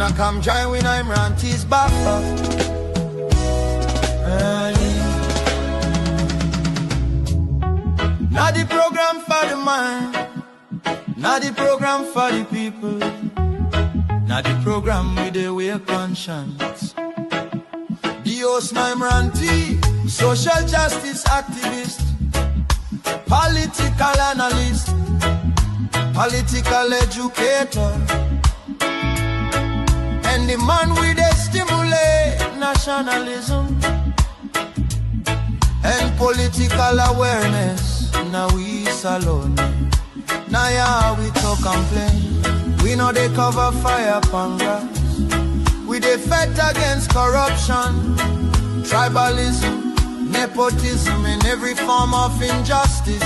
Wanna come join when I'm ranties back up. Not the program for the mind, not the program for the people, not the program with the way conscience. The host I'm ranty, social justice activist, political analyst, political educator, and the man with a stimulate nationalism and political awareness. Now we salon, now yeah we talk complain. We know they cover fire upon grass. We dey fight against corruption, tribalism, nepotism, and every form of injustice.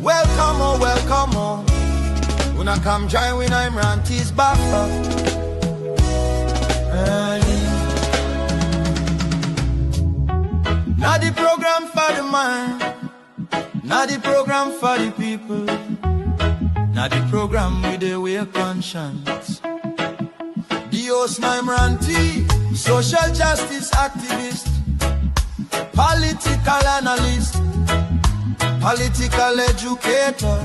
Welcome, oh, welcome, oh. When I come join when I'm ranties back up. Not the program for the mind, not the program for the people, not the program with the way conscience. The host I'm ranty, social justice activist, political analyst, political educator,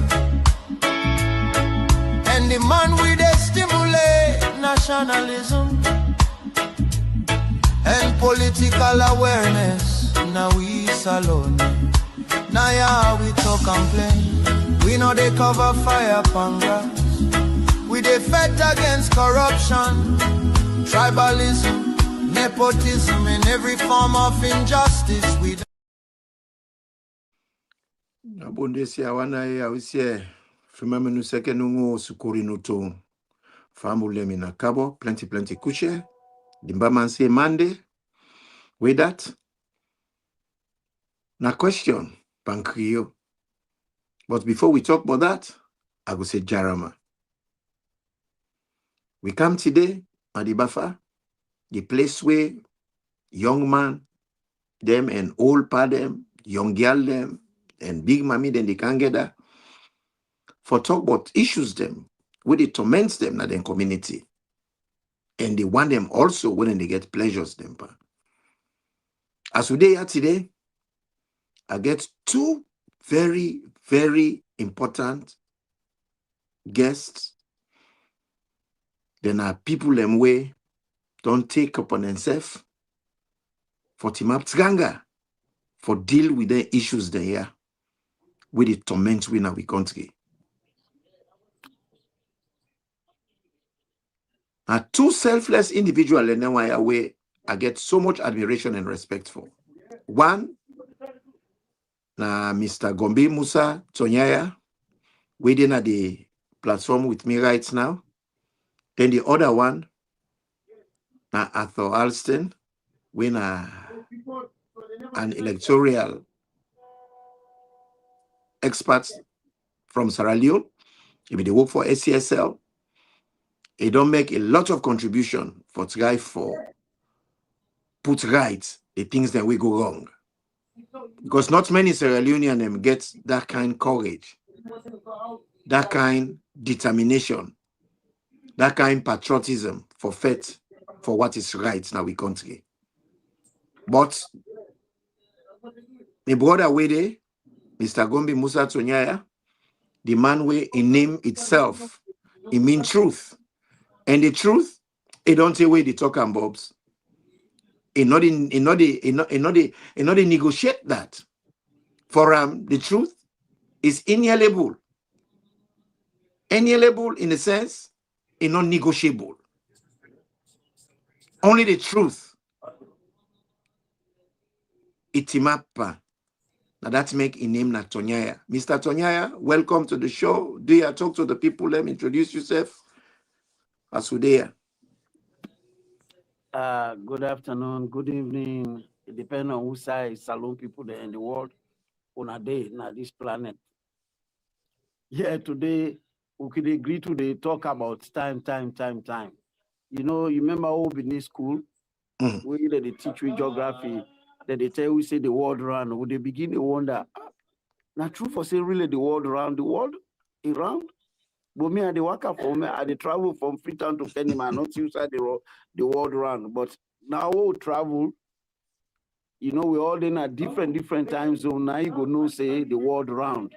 and the man with a stimulate nationalism and political awareness. Now we salon, now yeah we talk complain. We know they cover fire upon grass. We dey fight against corruption, tribalism, nepotism, and every form of injustice. We Abondesi awana ya usie fumame nu seke nungu sukuri nuto famule mina kabo plenty kuche dimba manse mande with that na question pankrio. But before we talk about that, I go say Jarama. We come today at the Bafa, the place where young man them and old pa them, young girl them, and big mommy then they can gather for talk about issues them, where it torments them na their community. And they want them also when they get pleasures them. As we here today, I get two very important guests. Then are people them way don't take upon themselves for team up Tsganga for deal with the issues they here with the torment we in our country. Now, two selfless individuals in a way I get so much admiration and respect for. One, na Mr. Gombe Musa Tonyaya, waiting at the platform with me right now. Then the other one, na Arthur Alston, when an electoral expert from Sierra Leone. If they work for SCSL, they don't make a lot of contribution for try for put right the things that we go wrong. Because not many Sierra Leoneans get that kind of courage, that kind of determination, that kind of patriotism for faith, for what is right now we country. But the brother way there, Mr. Gombe Musa Tonyaya, the man way in name itself, it means truth. And the truth, it don't say where they talk and bobs. It not negotiate that. For the truth is inalienable. Inalienable in a sense, it's not negotiable. Only the truth. Itimapa. Now that make a name na Tonyaya. Mr. Tonyaya, welcome to the show. Do you talk to the people? Let me introduce yourself. Asudea. Good afternoon, good evening. It depends on whose side saloon people there in the world on a day, on this planet. Yeah, today we could agree to talk about time. You know, you remember old in school, where they teach you geography, that they tell you say the world around, would they begin to wonder, now true for say really the world around the world, around? But me, I dey work from me, I dey travel from Freetown to Kenema, not inside the world round. But now we travel, you know, we all in a different time zone. Now you go know say the world round.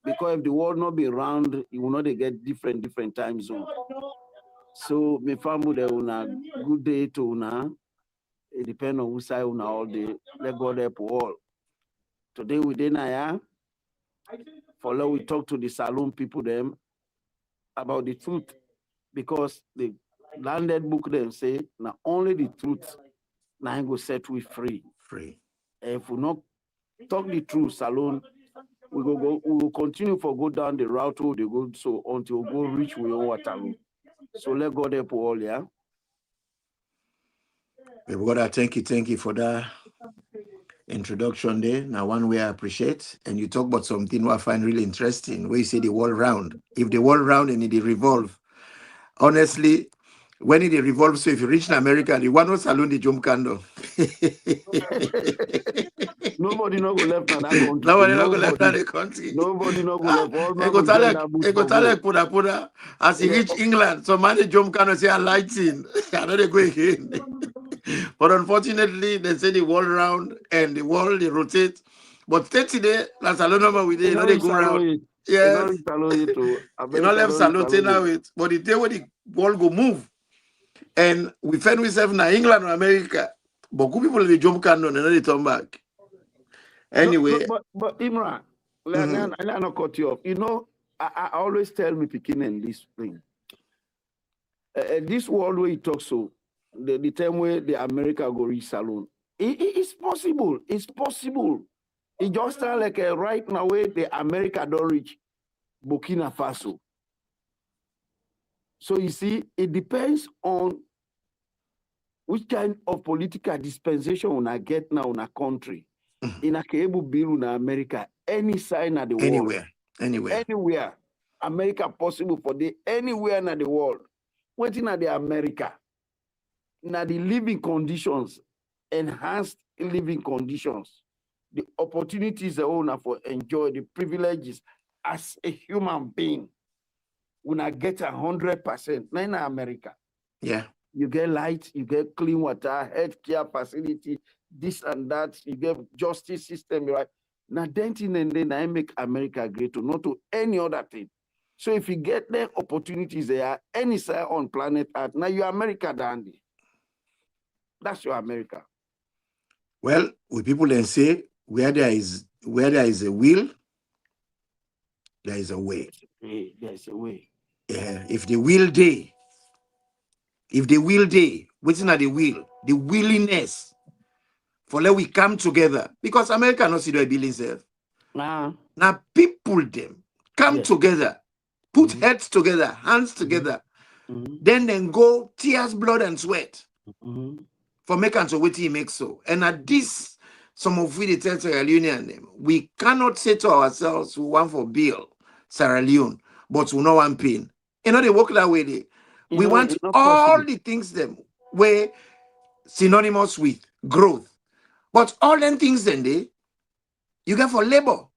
Because if the world not be round, you will not get different time zone. So me family they una good day to una. It depends on who side una all day. Let God help all. Today we dey na for now we talk to the saloon people them about the truth, because the landed book them say now only the truth now go set we free. Free. If we not talk the truth, saloon, we will continue for go down the route where they go so until we go reach we own Waterloo. So let God help all, yeah. God, thank you for that introduction there. Now, one way I appreciate, and you talk about something I find really interesting, where you say the world round. If the world round and it revolve, honestly, when it revolves, so if you reach in America, the one who saloon the jump candle. Nobody no go left in that country. Nobody no go left in the country. Nobody no go left. All man go go join that booth for go. Pura. As he reach England, so man the jump candle say I lighting. I know they go again. But unfortunately, they say the world round and the world they rotate. But today, that's a lot number with it. You know they go round. Yes. You know left salute now it. But the day when the world go move, and we find ourselves in England or America, but good people they jump candle and then they turn back. Anyway, but Imran, I not cut you off. You know, I always tell me picking in this thing. This world where you talk so, the time where the America go reach saloon, it's possible. It's possible. It just sound like right now where the America don't reach Burkina Faso. So you see, it depends on which kind of political dispensation una get now in a country. In a cable bill in America, any sign of the world. Anywhere. America possible for the anywhere in the world. Waiting at the America. Now the living conditions, enhanced living conditions, the opportunities the owner for enjoy the privileges as a human being. When I get 100%, not in America. Yeah. You get light, you get clean water, healthcare facility, this and that, you get justice system, right? Now, then I make America great, not to any other thing. So if you get the opportunities there, any side on planet Earth, now you're America, dandy. That's your America. Well, with people then say, where there is a will, there is a way. There's a way. Yeah. If the will day, waiting at the will, the willingness for let we come together, because America not see the ability itself. Now people them come together, put heads together, hands together, then go tears, blood, and sweat for making so what he makes so. And at this, some of we the tell Sierra Leonean, we cannot say to ourselves we want for Bill, Sierra Leone, but we no want pain. You know they work that way. We want all the things them were synonymous with growth. But all them things then you get for labor,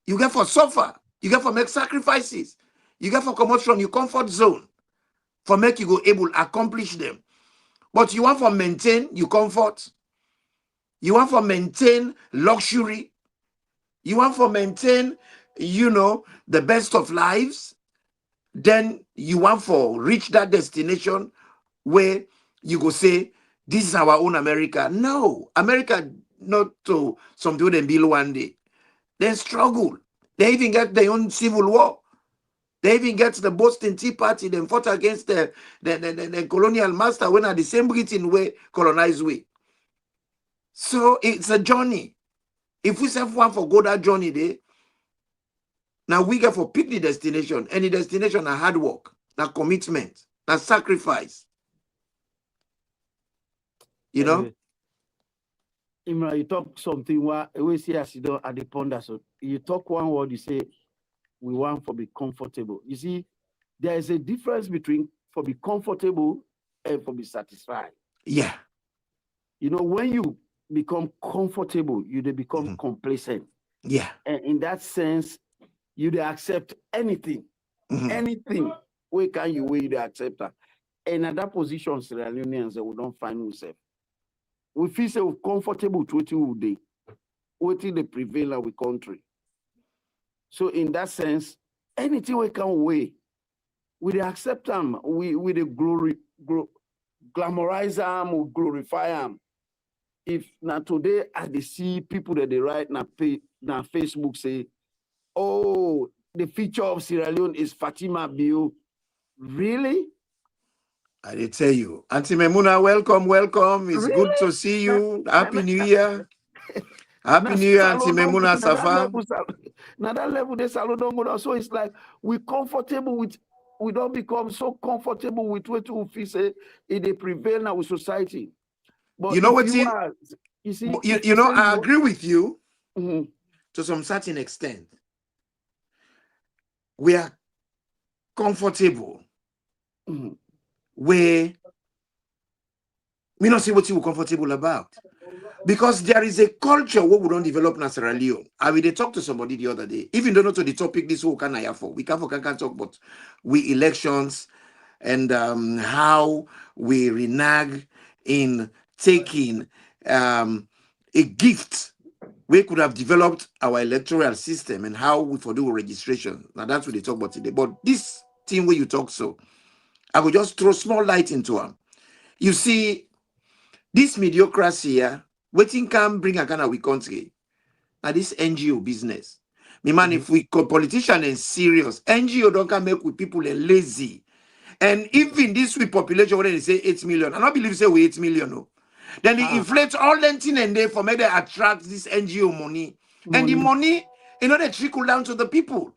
you get for suffer, you get for make sacrifices, you get for come out from your comfort zone, for make you go able to accomplish them. But you want for maintain your comfort, you want for maintain luxury, you want for maintain, the best of lives, then you want for reach that destination where you go say, this is our own America. No, America not to some people then build one day. They struggle. They even get their own civil war. They even get the Boston Tea Party. They fought against the colonial master when at the same Britain way, colonized way. So it's a journey. If we say one for go that journey there, now we get for pick the destination. And the destination are hard work, na commitment, na sacrifice. You know? Imra, you talk something where we see as you don't at the ponder. So you talk one word, you say we want for be comfortable. You see, there is a difference between for be comfortable and for be satisfied. Yeah. You know, when you become comfortable, you become complacent. Yeah. And in that sense, you accept anything. Anything we can you way the acceptor. And at that position, Sierra Leoneans we don't find ourselves. We feel so comfortable to waiting the prevail our country. So in that sense, anything we can weigh, we accept them, we the glamorize them, we glorify them. If now today I see people that they write now Facebook say, oh, the feature of Sierra Leone is Fatima Bio. Really? I did tell you. Auntie Memuna, welcome, welcome. It's Really? good to see you. Happy New Year. Happy New Year, Auntie Memuna Safa. Now that level, they don't go down. So it's like we comfortable with, we don't become so comfortable with what we say they prevail now with society. But you know what? You see, you know, I agree with you to some certain extent. We are comfortable where we not see what you were comfortable about. Because there is a culture where we don't develop in Sierra Leone. I will talk to somebody the other day. Even though not to the topic this whole can I for. We can't talk about we elections and how we renege in taking a gift. We could have developed our electoral system and how we for do registration. Now that's what they talk about today. But this thing where you talk so, I will just throw small light into them. You see, this mediocrity here, waiting can bring a kind of we country. Now this NGO business. Me man, if we call politician and serious, NGO don't come make with people and lazy. And even this with population, when they say 8 million, I don't believe say we 8 million. No. Then they inflate all that thing and they for make they attract this NGO money. And the money, you know, they trickle down to the people.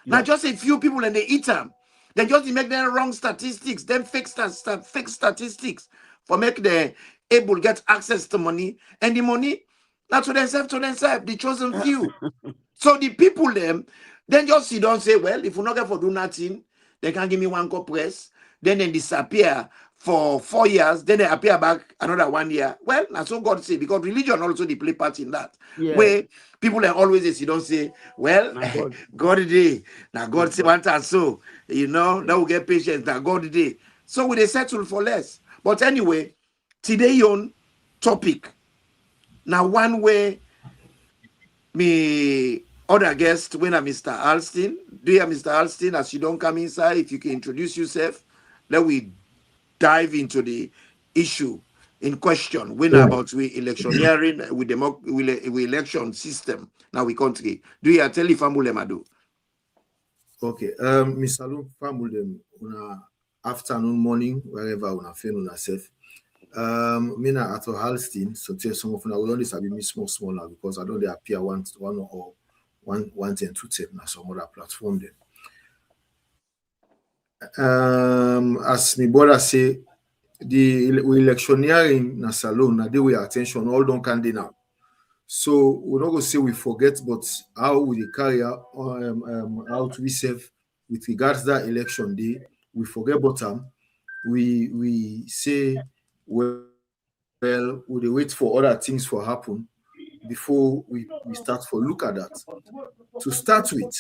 Now just a few people and they eat them. They just make them wrong statistics, them fake statistics for make the able get access to money. And the money, not to themselves, the chosen few. So the people them, then just sit down and say, well, if we not get for do nothing, they can give me one cup press, then they disappear for 4 years, then they appear back another 1 year. Well, that's what God say, because religion also they play part in that. Yeah. Where people are always say, don't say, well, God day. Now God say one time so, you know, that will get patience, that God day. So we they settle for less. But anyway, today on topic. Now one way me other guest when I'm Mr. Alston. Dear Mr. Alston, as you don't come inside, if you can introduce yourself, let we dive into the issue in question. When about we electioneering with election system now we country. Do you tell if Madu? Okay, Miss Salum Famulem una afternoon, morning, wherever una feel una self. Mina at Halstein, so tell some of una will only sabi me small now because I don't they appear one or one 10 2 10 na some other platform then. As my brother say, the electioneering na salon na they we attention all don't can now. So we're not gonna say we forget, but how we carry out how to be safe with regards to that election day, we forget bottom. We say well we wait for other things for happen before we start for look at that. To start with,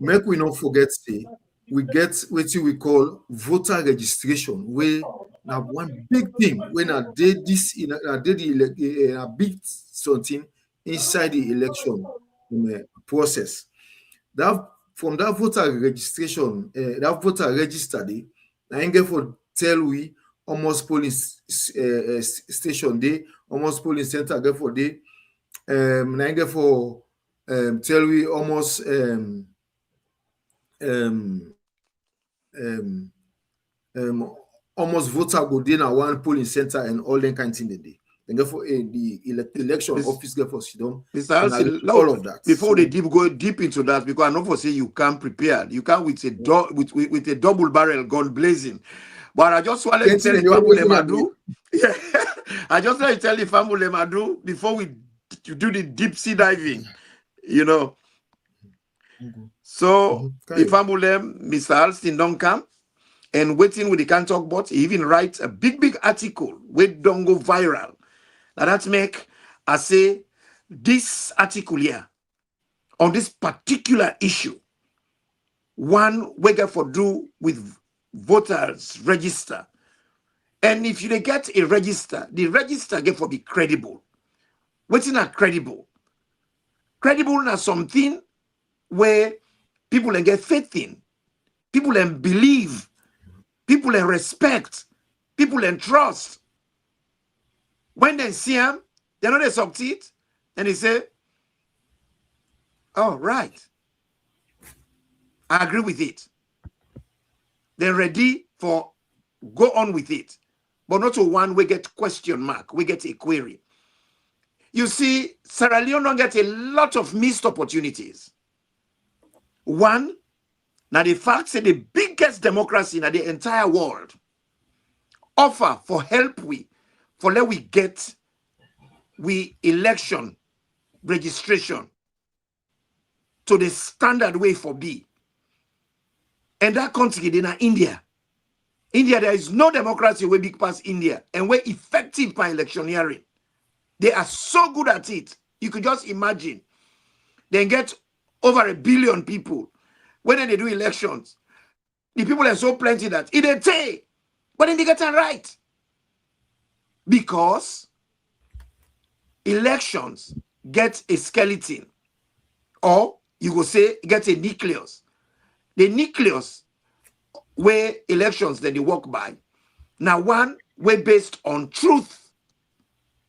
make we not forget say we get what we call voter registration, where now one big thing when I did this in a big something inside the election process. That from that voter registration, that voter register day, I ain't get for tell we almost police station day, almost police center get for day. I get for tell we almost almost voter go dey na one polling center and all that kind of thing they dey. And therefore, the election office get for sidon. All of that. Before they go deep into that, because I know for say you can't prepare, you can't with a double barrel gun blazing. But I just want to tell you Madu. Yeah, I just want to tell you Madu before we do the deep sea diving, you know. So if Mr. Alston don't come and waiting with the can talk about, he even writes a big article which don't go viral. Now that make I say this article here on this particular issue one we get for do with voters register. And if you get a register, the register get for be credible. What's not credible? Credible na something where people can get faith in, people can believe, people can respect, people can trust. When they see them, they know they succeed, and they say, oh, right, I agree with it. They're ready for go on with it. But not to one we get question mark, we get a query. You see, Sierra Leone don't get a lot of missed opportunities. One, now the fact that the biggest democracy in the entire world offer for help for let we get election registration to the standard way for be. And that country in India. India, there is no democracy way big past India and we're effective by electioneering. They are so good at it. You could just imagine. They get over 1 billion people. When they do elections, the people are so plenty that it they take, but then they get it right. Because elections get a skeleton, or you go say get a nucleus. The nucleus where elections that they work by. Now one way based on truth.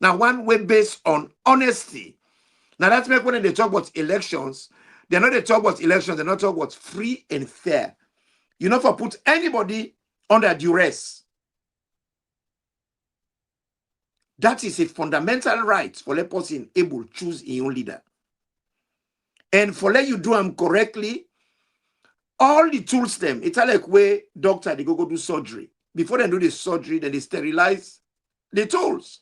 Now one way based on honesty. Now that's make when they talk about elections, they're not they talk about elections, they're not talk about free and fair. You not for put anybody under duress. That is a fundamental right for a person able to choose a own leader. And for let you do them correctly, all the tools them, it's like where doctor they go do surgery. Before they do the surgery, then they sterilize the tools.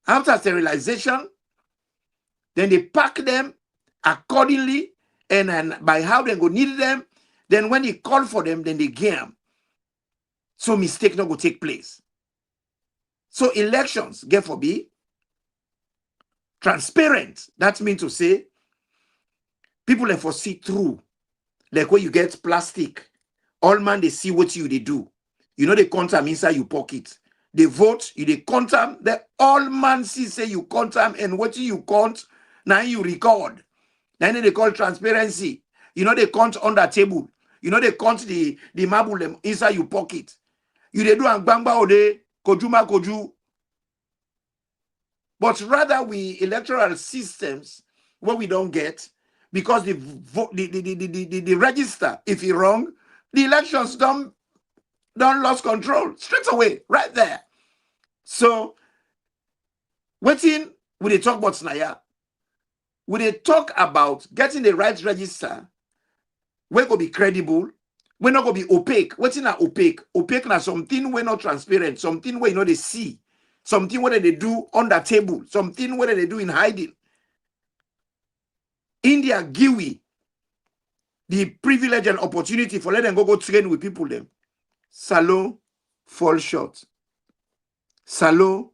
After sterilization, then they pack them accordingly, and then by how they go need them, then when they call for them, then they get them. So mistake not go take place. So elections get for be transparent. That means to say people have for see through. Like when you get plastic, all man they see what you they do. You know they count them inside your pocket. They vote, you they count them. The all man see say you count them, and what you count, now you record. Then they call transparency. You know they count on the table. You know they count the marble them inside your pocket. You they do and bangba ode kojuma koju. But rather we electoral systems what we don't get, because the register, if you're wrong, the elections don't lose control straight away, right there. So waiting when they talk about Snaya, when they talk about getting the right register, we're gonna be credible, we're not gonna be opaque. What's in opaque? Opaque na something we're not transparent, something where you know they see, something where they do on the table, something where they do in hiding. India give we the privilege and opportunity for let them go train with people them. Salon fall short. Salon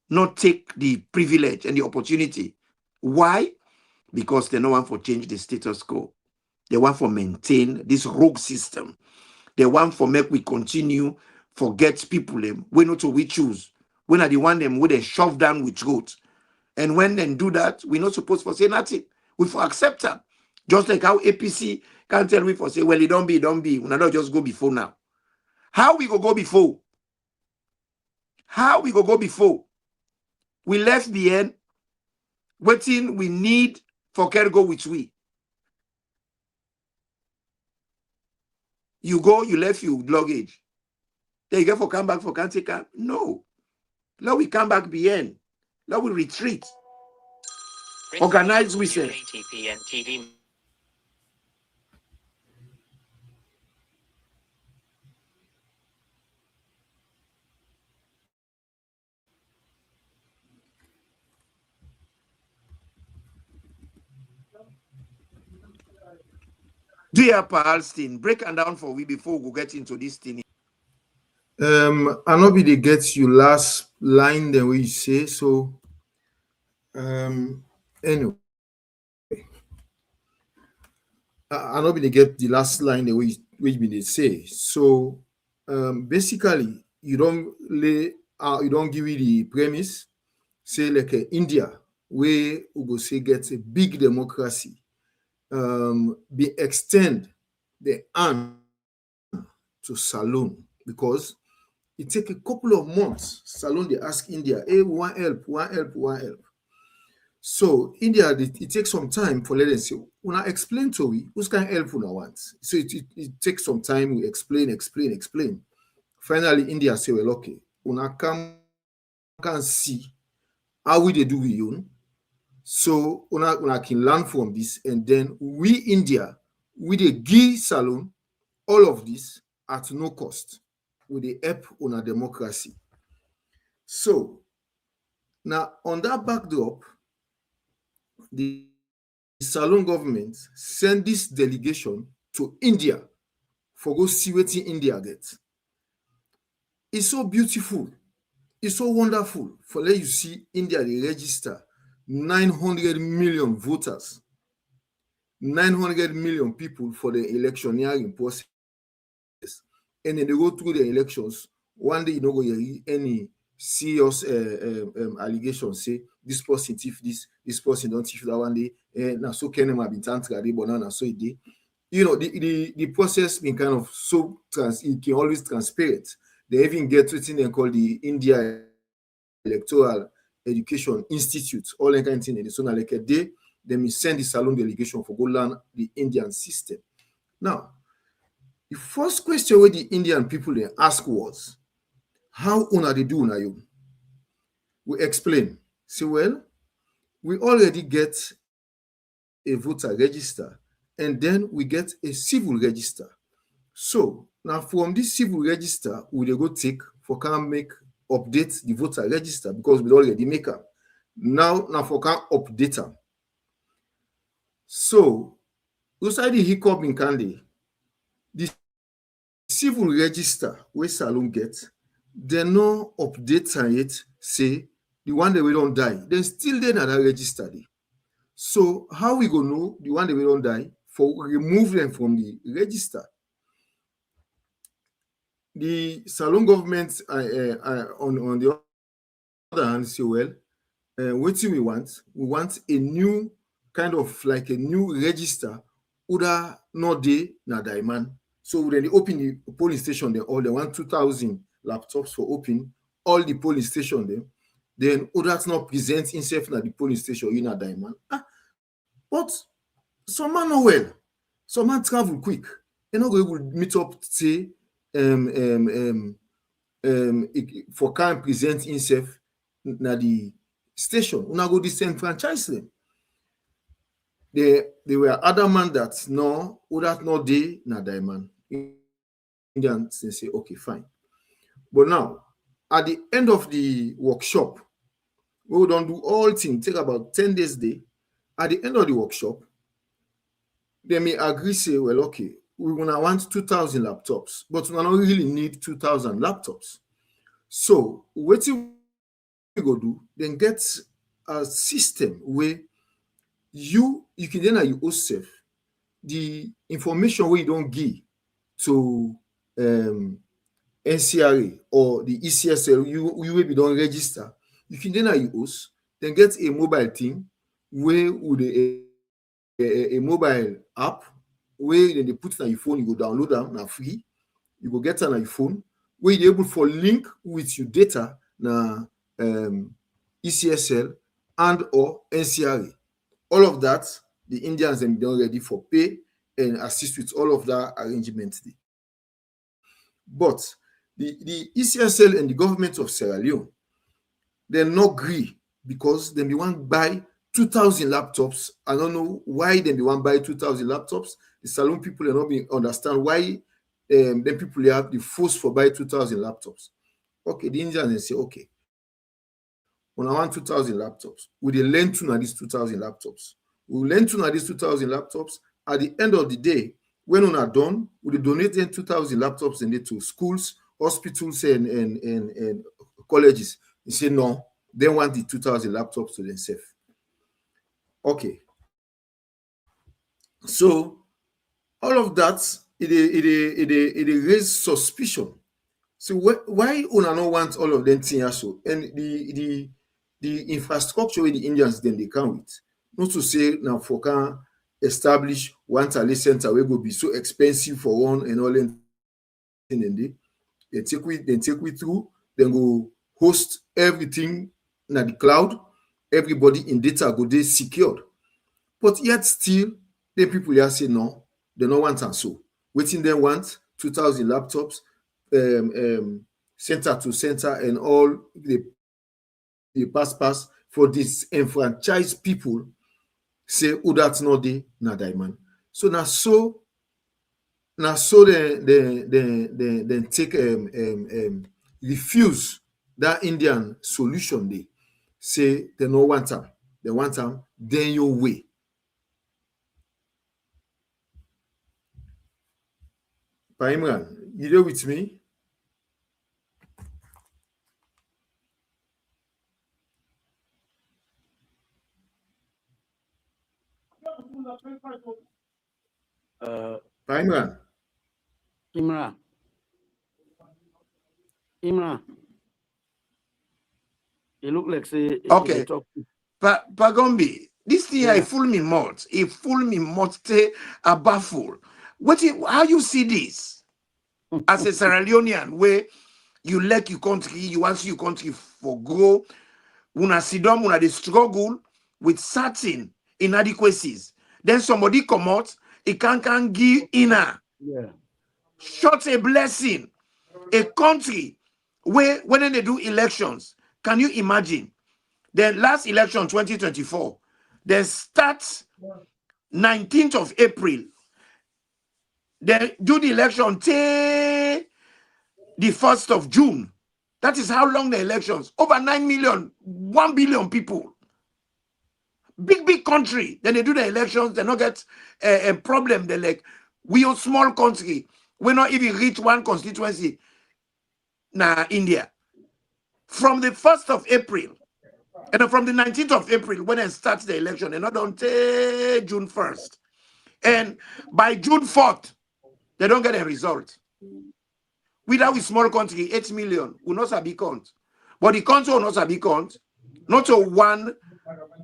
not take the privilege and the opportunity. Why? Because they no want for change the status quo. They want for maintain this rogue system. They want for make we continue forget people them. We not to we choose. When are the one them where they shove down with goat. And when they do that, we're not supposed to say nothing. We for accept them. Just like how APC can't tell me for say, well, it don't be. We not just go before now. How we go before? How we go before? We left behind waiting we need for care go which we. You go, you left your luggage. Then you get for come back for can't take up. No. Now we come back behind. Now we retreat. Organize we say. Dear Palestine, break and down for we before we get into this thing. I know they get you last line the way you say so. Anyway, I not gonna get the last line which they say. So basically, you don't give you the premise. Say like India, where we go say get a big democracy, be extend the hand to Salon because it take a couple of months. Salon they ask India, hey, we want help, we want help, we want help. So India, it takes some time for let them say, when I explain to we, who's can help una want. So it takes some time, we explain. Finally, India say, well, okay, una can see how we they do we own. So una can learn from this, and then we India, we they give Salon all of this at no cost. We they help on a democracy. So now on that backdrop, the Salon government send this delegation to India for go see wetin India get. It's so beautiful, it's so wonderful for let you see India they register 900 million voters, 900 million people for the electioneering process. And then they go through the elections. One day you don't go hear any serious allegations say this person thief this person don't thief that one day. Now so can have been tantradi, but now so it did. You know, the process been kind of so it can always transparent. They even get something they call the India Electoral Education Institute, all that kind of thing. So now like a day, they send the Salon delegation for go learn the Indian system. Now, the first question where the Indian people they ask was, how una they do una you? We explain. Say, well, we already get a voter register, and then we get a civil register. So now from this civil register, we they go take for can make update the voter register because we already make them. Now for can update them. So outside the hiccup in Candy, the civil register where Salon get, they no update am yet say the one that we don't die, then still there na that register dey. So how we go know the one that we don't die for remove them from the register? The Salon government on the other hand say, well, wetin we want a new kind of like a new register Uda no dey na daiman. So when they open the polling station, they want 2,000 laptops for open all the polling station them. Then Uda not present himself na the polling station in a daiman. But some man know well, some man travel quick. They not go able meet up say for can present himself na the station. Una go disenfranchise them. They were adamant that no, that no day na diamond. Indians they say okay, fine. But now, at the end of the workshop, we don't do all things, take about 10 days day. At the end of the workshop, they may agree, say, well, okay, we gonna want 2,000 laptops, but we don't really need 2,000 laptops. So what we go do, then get a system where you can then you yourself the information where you don't give to NCRA or the ECSL, you will be don't register. You can then you host, then get a mobile thing where with a mobile app where then they put it on your phone, you go download them now free. You go get it on your phone where you're able for link with your data na ECSL and or NCRA. All of that, the Indians them done ready for pay and assist with all of that arrangement. But the ECSL and the government of Sierra Leone, they not agree because they want buy 2,000 laptops. I don't know why they want buy 2,000 laptops. The Salon people are not being understand why then people have the force for buy 2,000 laptops. Okay, the Indians they say okay. When I want 2,000 laptops, we they learn to know these 2,000 laptops. We learn to know these 2,000 laptops. At the end of the day, when we are done, we donate them 2,000 laptops and to schools, hospitals, and colleges. They say no, they want the 2,000 laptops to themselves. Okay. So All of that, it raise suspicion. So why una no want all of them things so? And the infrastructure with the Indians then they come with. Not to say now for can establish one tally center where go be so expensive for one and all them thing and they take we through, then go host everything in the cloud, everybody in data go they secured. But yet still, the people here say no, they don't want and so. Waiting they want 2,000 laptops, center to center, and all the pass for these enfranchised people. Say, oh, that's not the na diamond. So now they take refuse that Indian solution. They say they don't want them. They want them then your way. Paimran, you there with me? Paimran. Imran. It look like say Okay. talk. Pagombi, this thing Yeah. it fool me more. It fool me more. A baffle. How you see this as a Sierra Leonean where you like your country, you want your country for grow, una sidom, una de struggle with certain inadequacies. Then somebody come out, it can give inner. Yeah. Short a blessing. A country where when they do elections, can you imagine? The last election, 2024, they start 19th of April. They do the election till the 1st of June. That is how long the elections. Over 9 million, 1 billion people. Big country. Then they do the elections. They not get a problem. They like, we are small country. We not even reach one constituency. India. From the 1st of April, and from the 19th of April, when they start the election, and not until June 1st. And by June 4th, they don't get a result. Without a small country, 8 million, will not be count. But the country will not be count. Not a one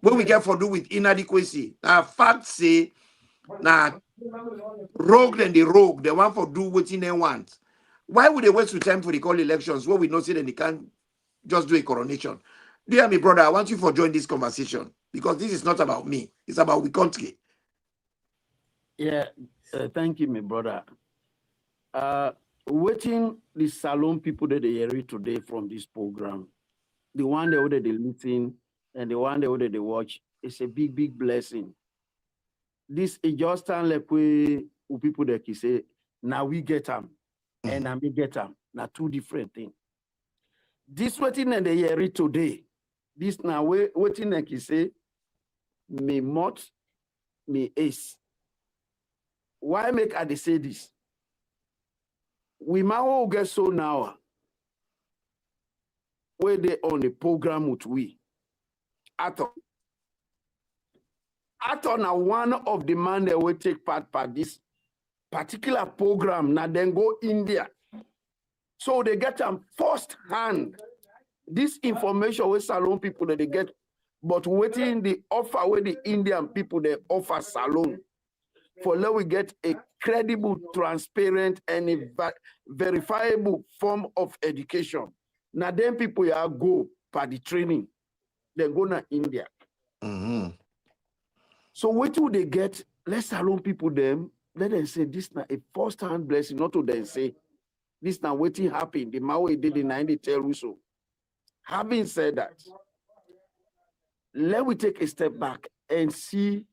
what we get for do with inadequacy. Now, facts say, now, rogue and the rogue, they want for do what they want. Why would they waste time for the call elections where we know say that they can't just do a coronation? Dear me, brother, I want you for join this conversation because this is not about me. It's about the country. Yeah, thank you, my brother. Waiting the Salon people that they hear today from this program, the one that they listen and the one that they watch, it's a big blessing. This is just like we people that can say, now we get them and now we get them. Now two different things. This waiting and they hear today. This now waiting like you say, me mot, me ace. Why make I say this? We might all get so now. Where they on the program with we. Ato now one of the man that will take part this particular program. Now then go India. So they get them first hand. This information with Salon people that they get, but waiting the offer where the Indian people they offer Salon. For let we get a credible, transparent, and a verifiable form of education. Now then people are go for the training. They go to India. So what do they get? Let's Salon people them. Let them say this now a first-hand blessing, not to then say this now waiting happen. The Maui did in 90 tell you so. Having said that, let we take a step back and see.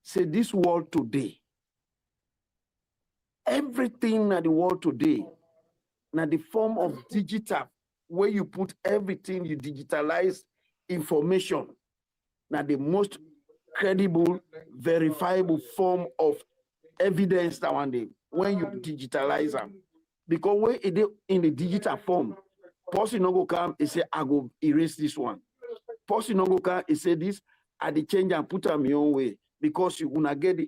Say this world today, everything in the world today, now the form of digital, where you put everything, you digitalize information, now the most credible, verifiable form of evidence that one day, when you digitalize them. Because when it in the digital form, person no go come and say, I go erase this one. Person no go come and say this, I change and put them your own way. Because you wanna get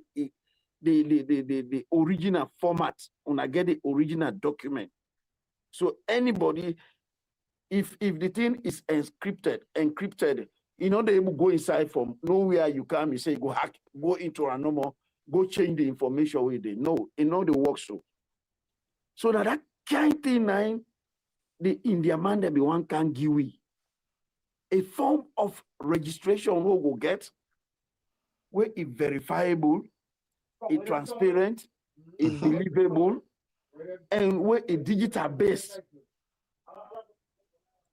the original format, una get the original document. So anybody, if the thing is encrypted, you know, they will go inside from nowhere you come, you say go hack, go into a normal, go change the information with it. No, you know the work so that kind of thing the India man that be one can give we a form of registration who will get where it verifiable, it transparent, it believable, and where it digital based.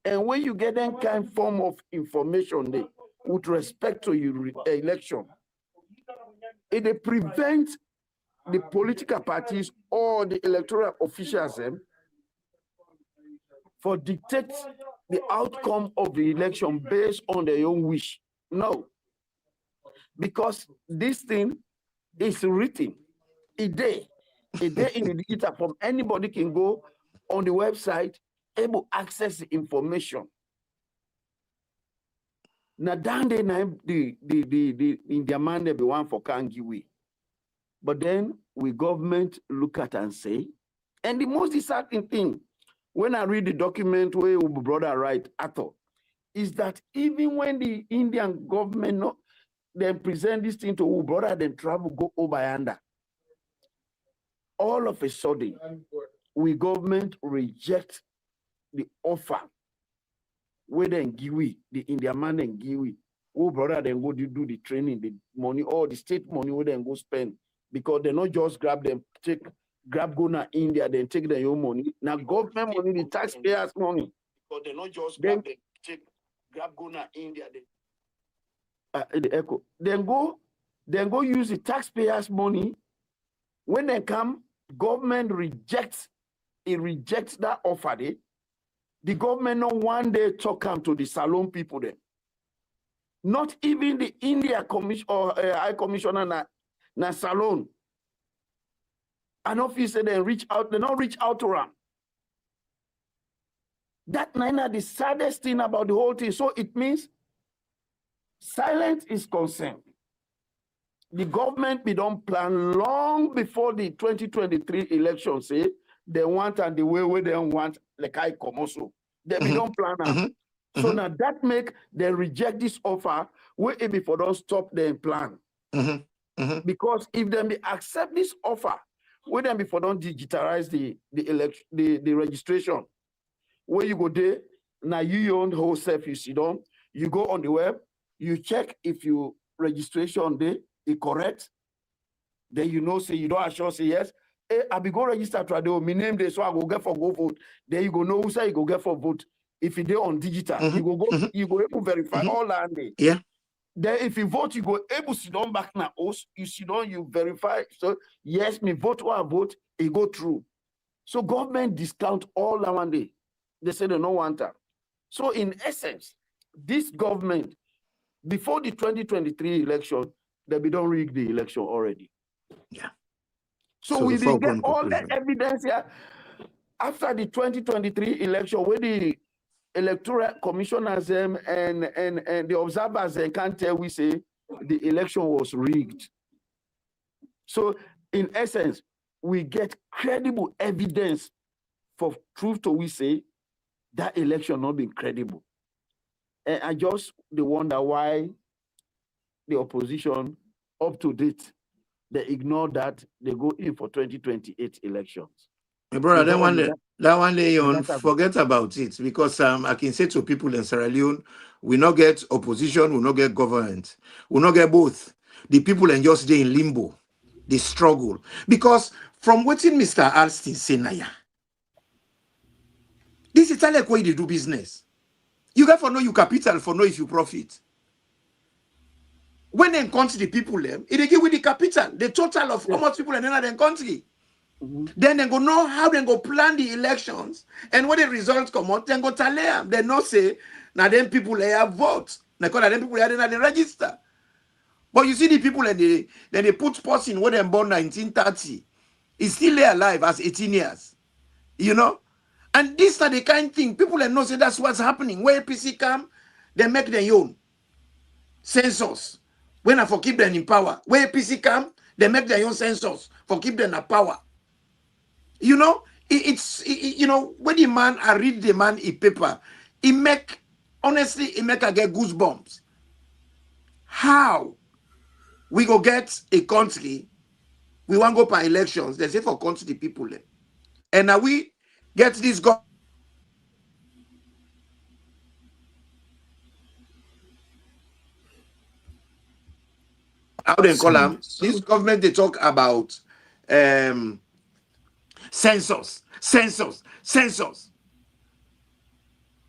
And when you get that kind of form of information there, with respect to your election, it prevents the political parties or the electoral officials for dictate the outcome of the election based on their own wish. No. Because this thing is written a day in the digital form. Anybody can go on the website, able access the information. Now down there, the India man they be one for Kangiwi. But then we government look at and say, and the most exciting thing, when I read the document where my brother write Ato, is that even when the Indian government then present this thing to our brother, then travel go over under. All of a sudden, we government reject the offer. Where then Giwi, the Indian man and Giwi, our brother then go do the training, the money, all the state money, where then go spend. Because they not just grab them, grab go na India, then take their own money. Now government money, the taxpayers' money. Because they not just grab them, grab go na India, the echo. Then go use the taxpayers' money. When they come, government rejects that offer. The government not one day talk come to the Salon people then. Not even the India commission or High Commissioner na Salon. An officer then reach out, they not reach out to them. That is the saddest thing about the whole thing. So it means silence is concerned. The government be done plan long before the 2023 election, say they want and the way they want like I come also. They be done plan. So now that make they reject this offer where it before don't stop their plan. Because if they accept this offer, where them before don't digitalize the registration, where you go there, now you own whole self, you sit down, you go on the web, you check if your registration there is correct, then you know, say you don't assure, say yes. Hey, I be go register to my name there, so I go get for go vote. Then you go know who say you go get for vote. If you there on digital, you go you go able to verify all that day. Yeah. Then if you vote, you go able to sit down back now. You sit down, you verify. So yes, me vote or I vote, it go through. So government discount all that one day. They say they don't want that. So in essence, this government, before the 2023 election, they be done rig the election already. Yeah. So we didn't get all the evidence here after the 2023 election where the electoral commissioners and the observers can't tell we say the election was rigged. So in essence, we get credible evidence for truth to we say that election not been credible. And I just wonder why the opposition up to date, they ignore that, they go in for 2028 elections. My brother, that one day on forget about it, because I can say to people in Sierra Leone, we not get opposition, we not get government, we not get both. The people and just stay in limbo, they struggle. Because from what Mr. Alston say now, this is like way they do business. You got for know you capital, for know if you profit. When they count the people, it they give with the capital, the total of how much people in another country. Then they go know how they go plan the elections, and when the results come out, then go tell them. They not say now them people have votes. Now because them people are in the register. But you see the people and they put person when they born 1930, is still there alive as 18 years. You know? And this are the kind of thing people know say that's what's happening. Where APC come, they make their own census. When I for keep them in power, where APC come, They make their own census for keep them at power. You know, you know, when the man, I read the man a paper, honestly, it make I get goosebumps. How we go get a country, we want to go by elections, they say for country the people. And now we get this government. How they call them? This government, they talk about census.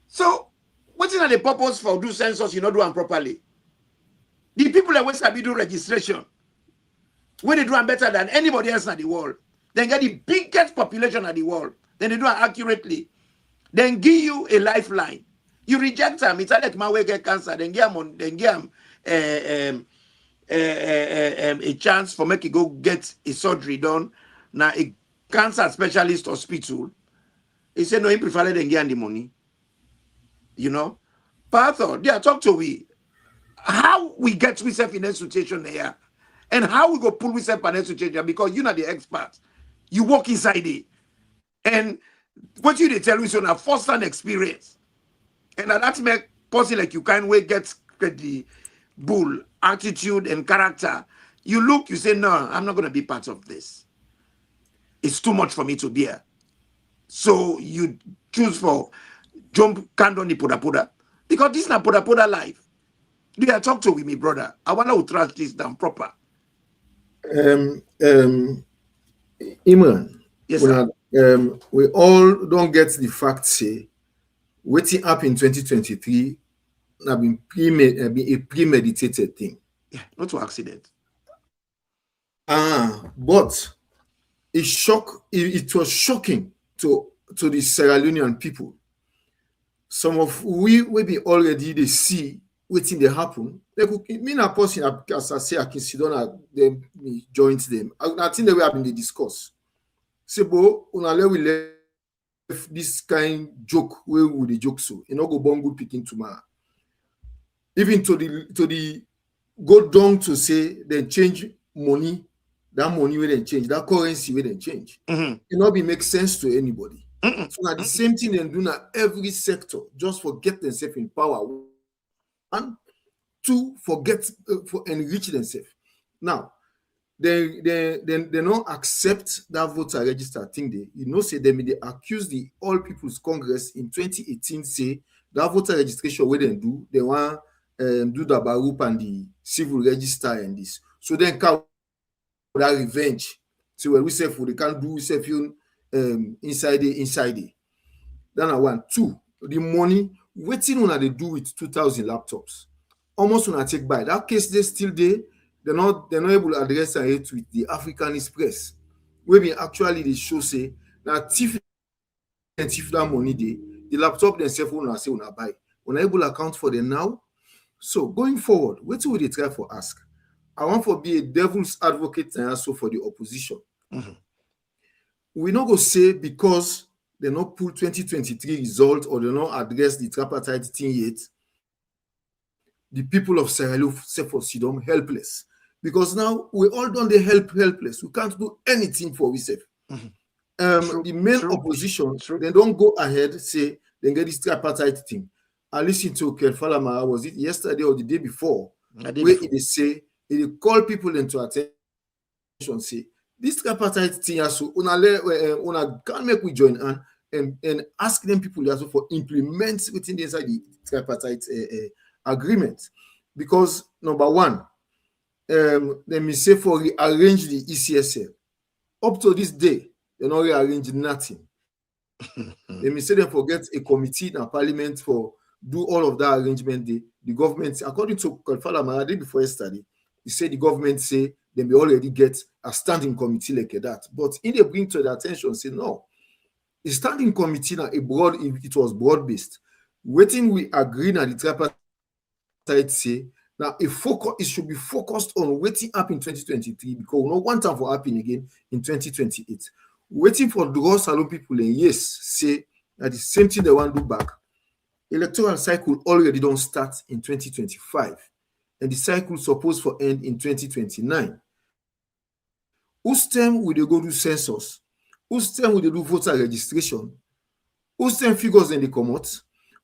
So, what's in the purpose for do census, you not do them properly? The people that West Sabi do registration, when they do them better than anybody else in the world, then get the biggest population in the world, then they do it accurately, then give you a lifeline. You reject them, it's like my way get cancer, then give them a chance for make you go get a surgery done. Now a cancer specialist hospital, he said no, he prefer than get the money. You know, Pastor, they are talk to we how we get ourselves in a situation there, and how we go pull ourselves in a situation, because you know the expert, you walk inside it, and what you they tell us on a first-hand experience, and that's make person like you can't wait get the bull attitude and character. You look, you say, no, I'm not going to be part of this. It's too much for me to bear. So you choose for jump can't on the poda, because this is not poda life. Do you talk to with me, brother? I want to trash this down proper. Imran, Yes, sir. We all don't get the fact say waiting up in 2023 have been a premeditated thing. Yeah, not to accident. But it was shocking to the Sierra Leonean people. Some of we be already they see waiting they happen. Like me na person as I say I can sit down at them me joint them. I think they will have been the discuss. Say bo unale we left this kind joke where would the joke so you know go bongo picking tomorrow. Even to the go down to say they change money, that money will then change, that currency will then change. It not be make sense to anybody. So now the same thing they do now every sector, just forget themselves in power. And two, forget for enrich themselves. Now, they don't accept that voter register thing. Say they accuse the All People's Congress in 2018 say that voter registration where they want do the barup and the civil register and this. So then come that revenge. So when we say they can't do inside it. Then I want two, the money waiting on they do with 2,000 laptops. Almost when I take by that case, they still there. They're not able to address it with the Africanist press. Where actually they show say that if that money the laptop themselves will not say when I buy. When I able to account for them now. So going forward, what will they try for ask? I want to be a devil's advocate and also for the opposition. We not go say because they not pull 2023 result or they not address the tripartite thing yet. The people of Sierra Leone for Sidom helpless. Because now we all done the helpless. We can't do anything for ourselves. The main opposition, they don't go ahead, say, they get this tripartite thing. I listened to Kelfalama, was it yesterday or the day before, where they say, they call people into attention, say, this tripartite thing, so una can make we join and ask them people also for implement within the inside the tripartite agreement. Because number one, let me say for rearrange the ECSL. Up to this day, they not rearrange nothing. Let me say they forget a committee in parliament for do all of that arrangement. The government, according to Kalfala Maradi before yesterday, he said the government say they may already get a standing committee like that. But in they bring to the attention, say no. The standing committee now it was broad-based. Waiting we agree na the tripartite say now it should be focused on waiting up in 2023 because we don't want time for happening again in 2028. Waiting for draw salon people and yes, say that the same thing they want to do back. Electoral cycle already don't start in 2025, and the cycle supposed to end in 2029. Whose term will they go do census? Whose term will they do voter registration? Whose term figures then they come out?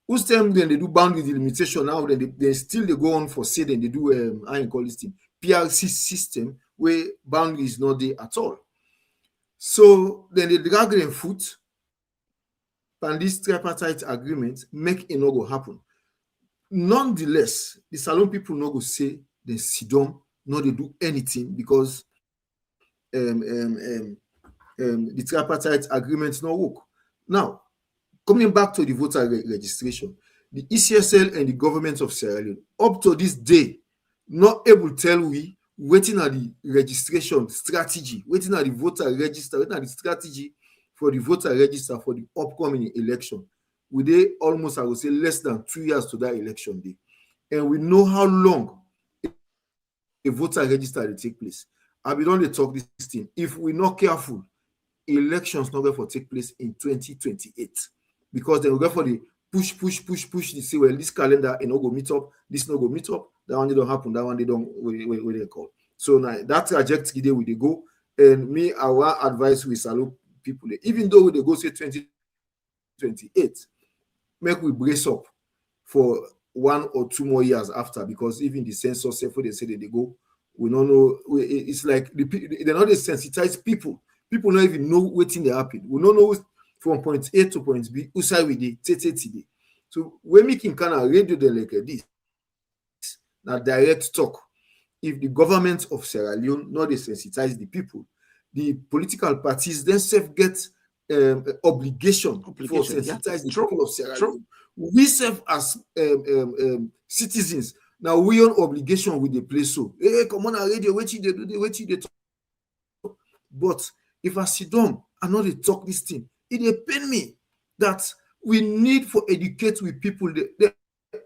Whose term then they do boundary delimitation now? Then they still they go on for say then they do how you call this thing PRC system where boundary is not there at all. So then they drag them foot, and this tripartite agreement make it not go happen. Nonetheless, the Salon people not go say they sit down, not they do anything because the tripartite agreement not work. Now, coming back to the voter registration, the ECSL and the government of Sierra Leone, up to this day, not able to tell we waiting at the registration strategy, waiting at the voter register, waiting at the strategy for the voter register for the upcoming election. We dey almost, I would say, less than 2 years to that election day. And we know how long a voter register will take place. I be don dey talk this thing. If we're not careful, elections not going to take place in 2028 because they will go for the push. They say, well, this calendar and no go meet up, this no go meet up. That one they don't happen. That one they don't where they call. So now that trajectory they will they go. And me, our advice with Salon people, even though they go say 2028, make we brace up for 1 or 2 more years after because even the census, if they say that they go, we don't know. It's like they're not desensitized people. People don't even know what thing they happen. We don't know from point A to point B. Usai with the TTTD. So when making kind of radio like this, now direct talk. If the government of Sierra Leone not desensitize the people, the political parties themselves get obligation for sensitize the people of Sierra Leone. We serve as citizens. Now we on obligation with the place. So hey, come on, radio, what you do, what you talk. But if I sit down and not talk this thing, it pain me that we need for educate with people.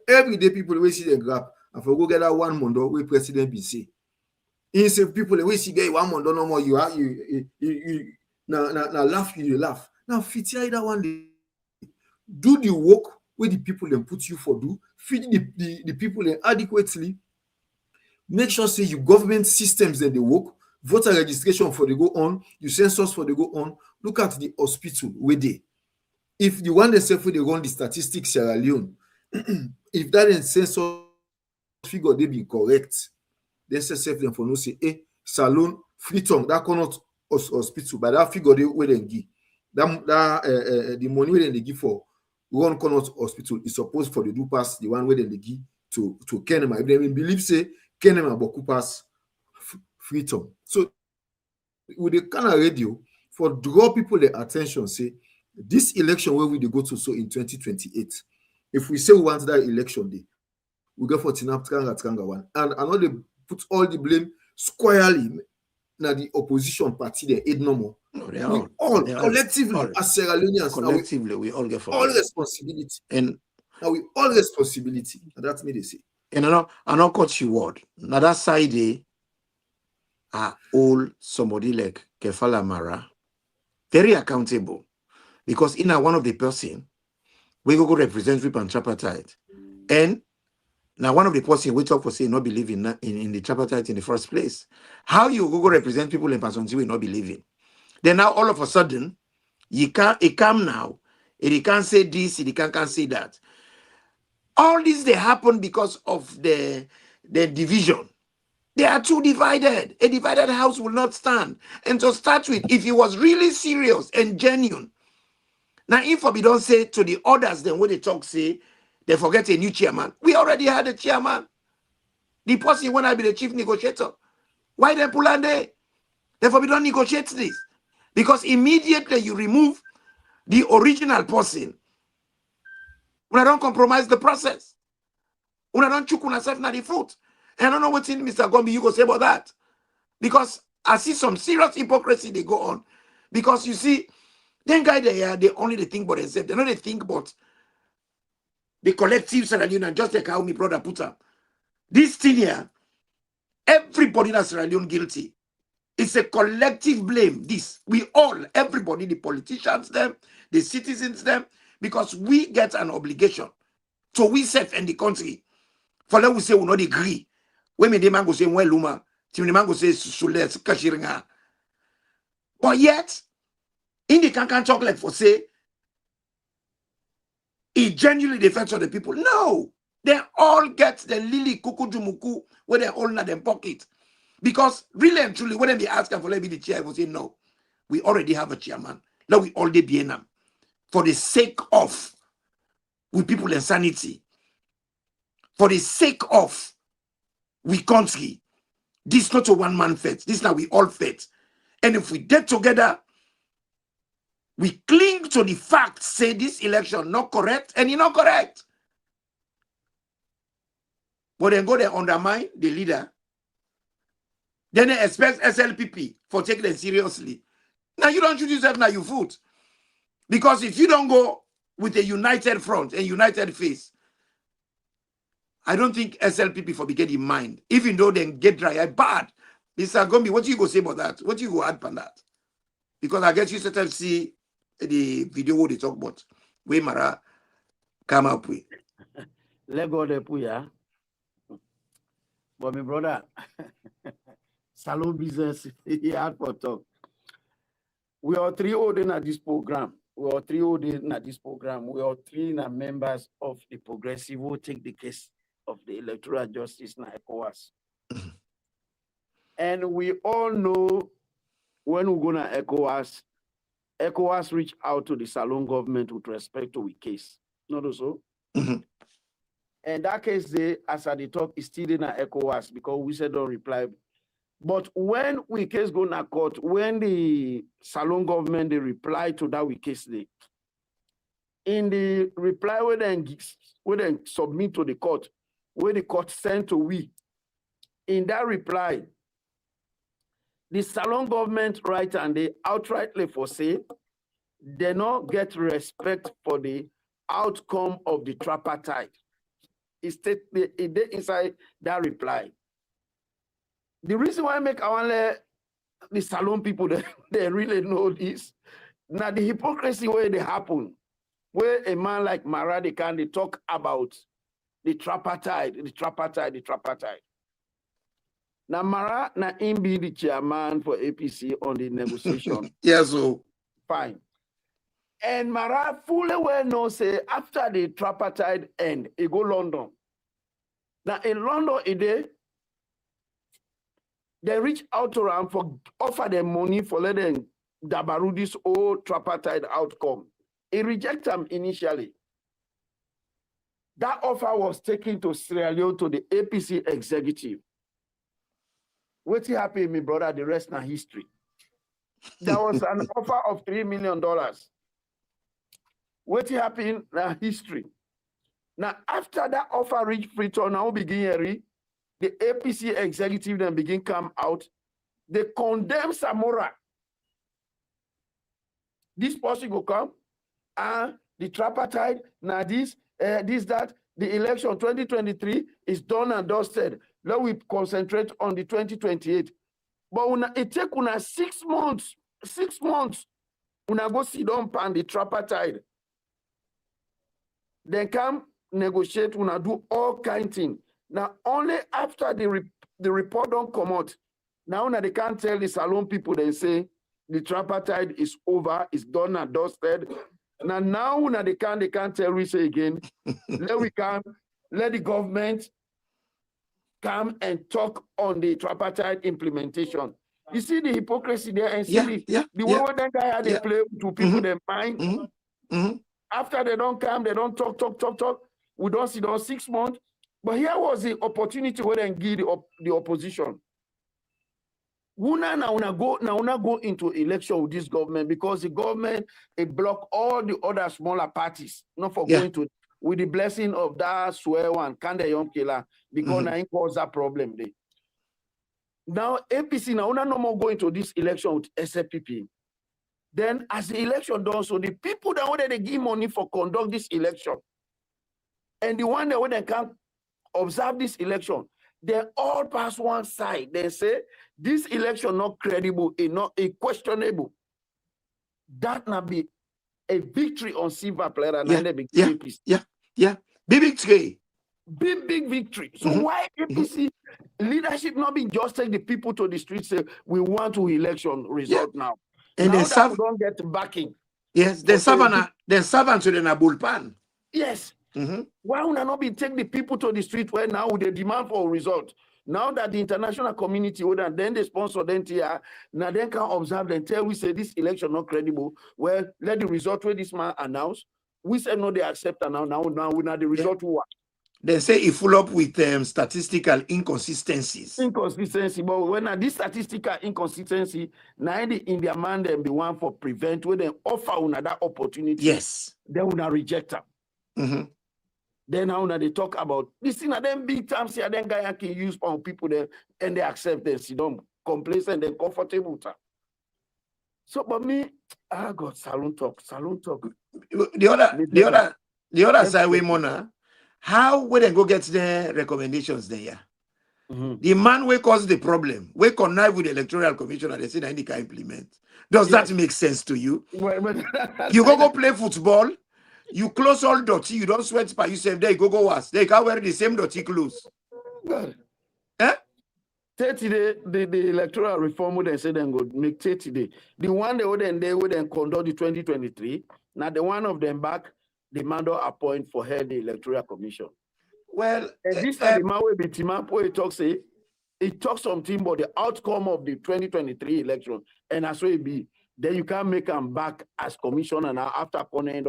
Everyday people we see the grab and for go get that 1 month where president be say. Instead people we see get 1 month no more you now laugh you laugh. Now fit that one day. Do the work where the people then put you for do, feed the people then adequately. Make sure say your government systems that they work, voter registration for they go on, your census for they go on. Look at the hospital where they. If the one they say for they run the statistics Sierra Leone, if that in census figure they be correct, then say them for no say, Salon, Freetown, that cannot hospital, but that figure they where they give. That the money where they give for one corner hospital is supposed for the do pass the one where they give to Kenema. If they believe say Kenema boku pass Freetown. So with the kind of radio for draw people their attention, say this election where we go to so in 2028. If we say we want that election day, we go for Tinap Tranga one. And I know they put all the blame squarely now the opposition party they aid no more. No, they all collectively as Sierra Leoneans collectively we all get for all responsibility. And now we all responsibility. And that's me they say. And I not cut you word. Now that side they are all somebody like Kefala Mara, very accountable. Because in one of the person we go represent Rip and tripartite. And now one of the person we talk for say not believe in the tripartite in the first place. How you go represent people in person we not believe in? Then now all of a sudden, it come now, it can't say this, it can't say that. All this they happen because of the division. They are too divided. A divided house will not stand. And to start with, if he was really serious and genuine, now if we don't say to the others, then when they talk, say they forget a new chairman. We already had a chairman. The person when I be the chief negotiator. Why they pull on there? Therefore, we don't negotiate this. Because immediately you remove the original person, when I don't compromise the process, when I don't choke on myself na the foot. And I don't know what's in Mr. Gombi you go say about that. Because I see some serious hypocrisy they go on. Because you see, then guy they only they think about themselves. They don't they think about the collective Sierra Leone and just like how my brother put up. This thing here, everybody in Sierra Leone guilty. It's a collective blame. This we all, everybody, the politicians, them, the citizens, them, because we get an obligation. So we self in the country. For let we say we not agree. When the man go say well luma, the man go say sules kashiringa. But yet, in the can't talk like for say, it genuinely defends on the people. No, they all get the lily kukujumuku where they all in their pocket. Because really and truly, when they ask them for let me the chair, will say no. We already have a chairman. Now we already be in them. For the sake of we people insanity. For the sake of we country. This is not a one-man fight. This is now we all fight. And if we get together, we cling to the fact, say this election not correct, and it's not correct. But then go there undermine the leader. Then they expect SLPP for taking them seriously. Now you don't shoot yourself, now you vote. Because if you don't go with a united front and united face, I don't think SLPP for be get in mind. Even though they get dry, bad. Mr. Gombi, what you go say about that? What you go add on that? Because I guess you sometimes see the video what they talk about. Where Mara come up with. Let go the puya. But my brother, salon business, he had for talk. We are 3 old in this program. We are 3 old in this program. We are 3 members of the progressive who take the case of the electoral justice in ECOWAS. And we all know when we're going to ECOWAS reach out to the Salon government with respect to the case. Not so? And that case, they, as I talk, is still in ECOWAS because we said don't reply. But when we case go to court, when the Salon government, they reply to that we case, they, in the reply where they submit to the court, where the court sent to we, in that reply, the Salon government write and they outrightly foresee they not get respect for the outcome of the tripartite. It state inside that reply. The reason why I make the Salon people they really know this. Now the hypocrisy where they happen, where a man like Mara they talk about the tripartite. Now Mara na him be the chairman for APC on the negotiation. Yes, so fine. And Mara fully well knows say after the tripartite end, he go London. Now in London, they reach out to him for offer them money for letting dabaru this whole tripartite outcome. He reject them initially. That offer was taken to Sierra Leone to the APC executive. What happened, my brother? The rest now history. There was an offer of $3 million. What happened now history. Now after that offer reached Freetown, now begin the APC executive then begin come out. They condemn Samora. This person will come, and the tripartite, now this, that, the election 2023 is done and dusted. Let we concentrate on the 2028. But it take una 6 months, una go sit down pan the tripartite. Then come negotiate, una do all kind of things. Now, only after the report don't come out, now they can't tell the Salon people, they say the tripartite is over, it's done and dusted. Now they can't tell we say again, let the government come and talk on the tripartite implementation. You see the hypocrisy there and see the way that guy had to play to people their mind. After they don't come, they don't talk. We don't see those 6 months. But here was the opportunity where they give the opposition. Una go into election with this government because the government block all the other smaller parties, not for going to with the blessing of that swear one Kande Young Killer because now cause that problem there. Now APC now no more going to this election with SFPP. Then as the election done, so the people that wanted to give money for conduct this election, and the one that when they can't observe this election, they all pass one side. They say this election not credible, not questionable. That not be a victory on silver player. Big victory. Big victory. So why APC leadership not being just take the people to the streets say we want to election result now? And now then that serve, we don't get backing. yes, then serve to the bullpen. Yes. Mm-hmm. Why would I not be take the people to the street where now they demand for a result? Now that the international community would and then they sponsor them here, now they can observe and tell we say this election not credible. Well, let the result where this man announce. We said no, they accept and now we now the result work. They say it full up with statistical inconsistencies. Inconsistency, but when this statistical inconsistency, now in their mind them the one for prevent when they offer another opportunity. Yes. They will not reject them. Mm-hmm. Then now they talk about this thing and then big times here, then guy can use on people there and they accept them, sit down, complacent and comfortable. So, but me, I got salon talk. The other side way, Mona, how would they go get the recommendations there? Mm-hmm. The man will cause the problem, we connive with the Electoral Commission and they say any can implement. Does that make sense to you? You go play football. You close all dirty, you don't sweat by yourself. There you go wash. They can wear the same dirty clothes. God. Eh? 30 day, the electoral reform would then say then go make 30 day. The one they would then conduct the 2023. Now the one of them back, the man don't appoint for head the electoral commission. Well, and this the man will be Timampo it talks something about the outcome of the 2023 election, and as well it be. Then you can't make them back as commissioner now after Connect,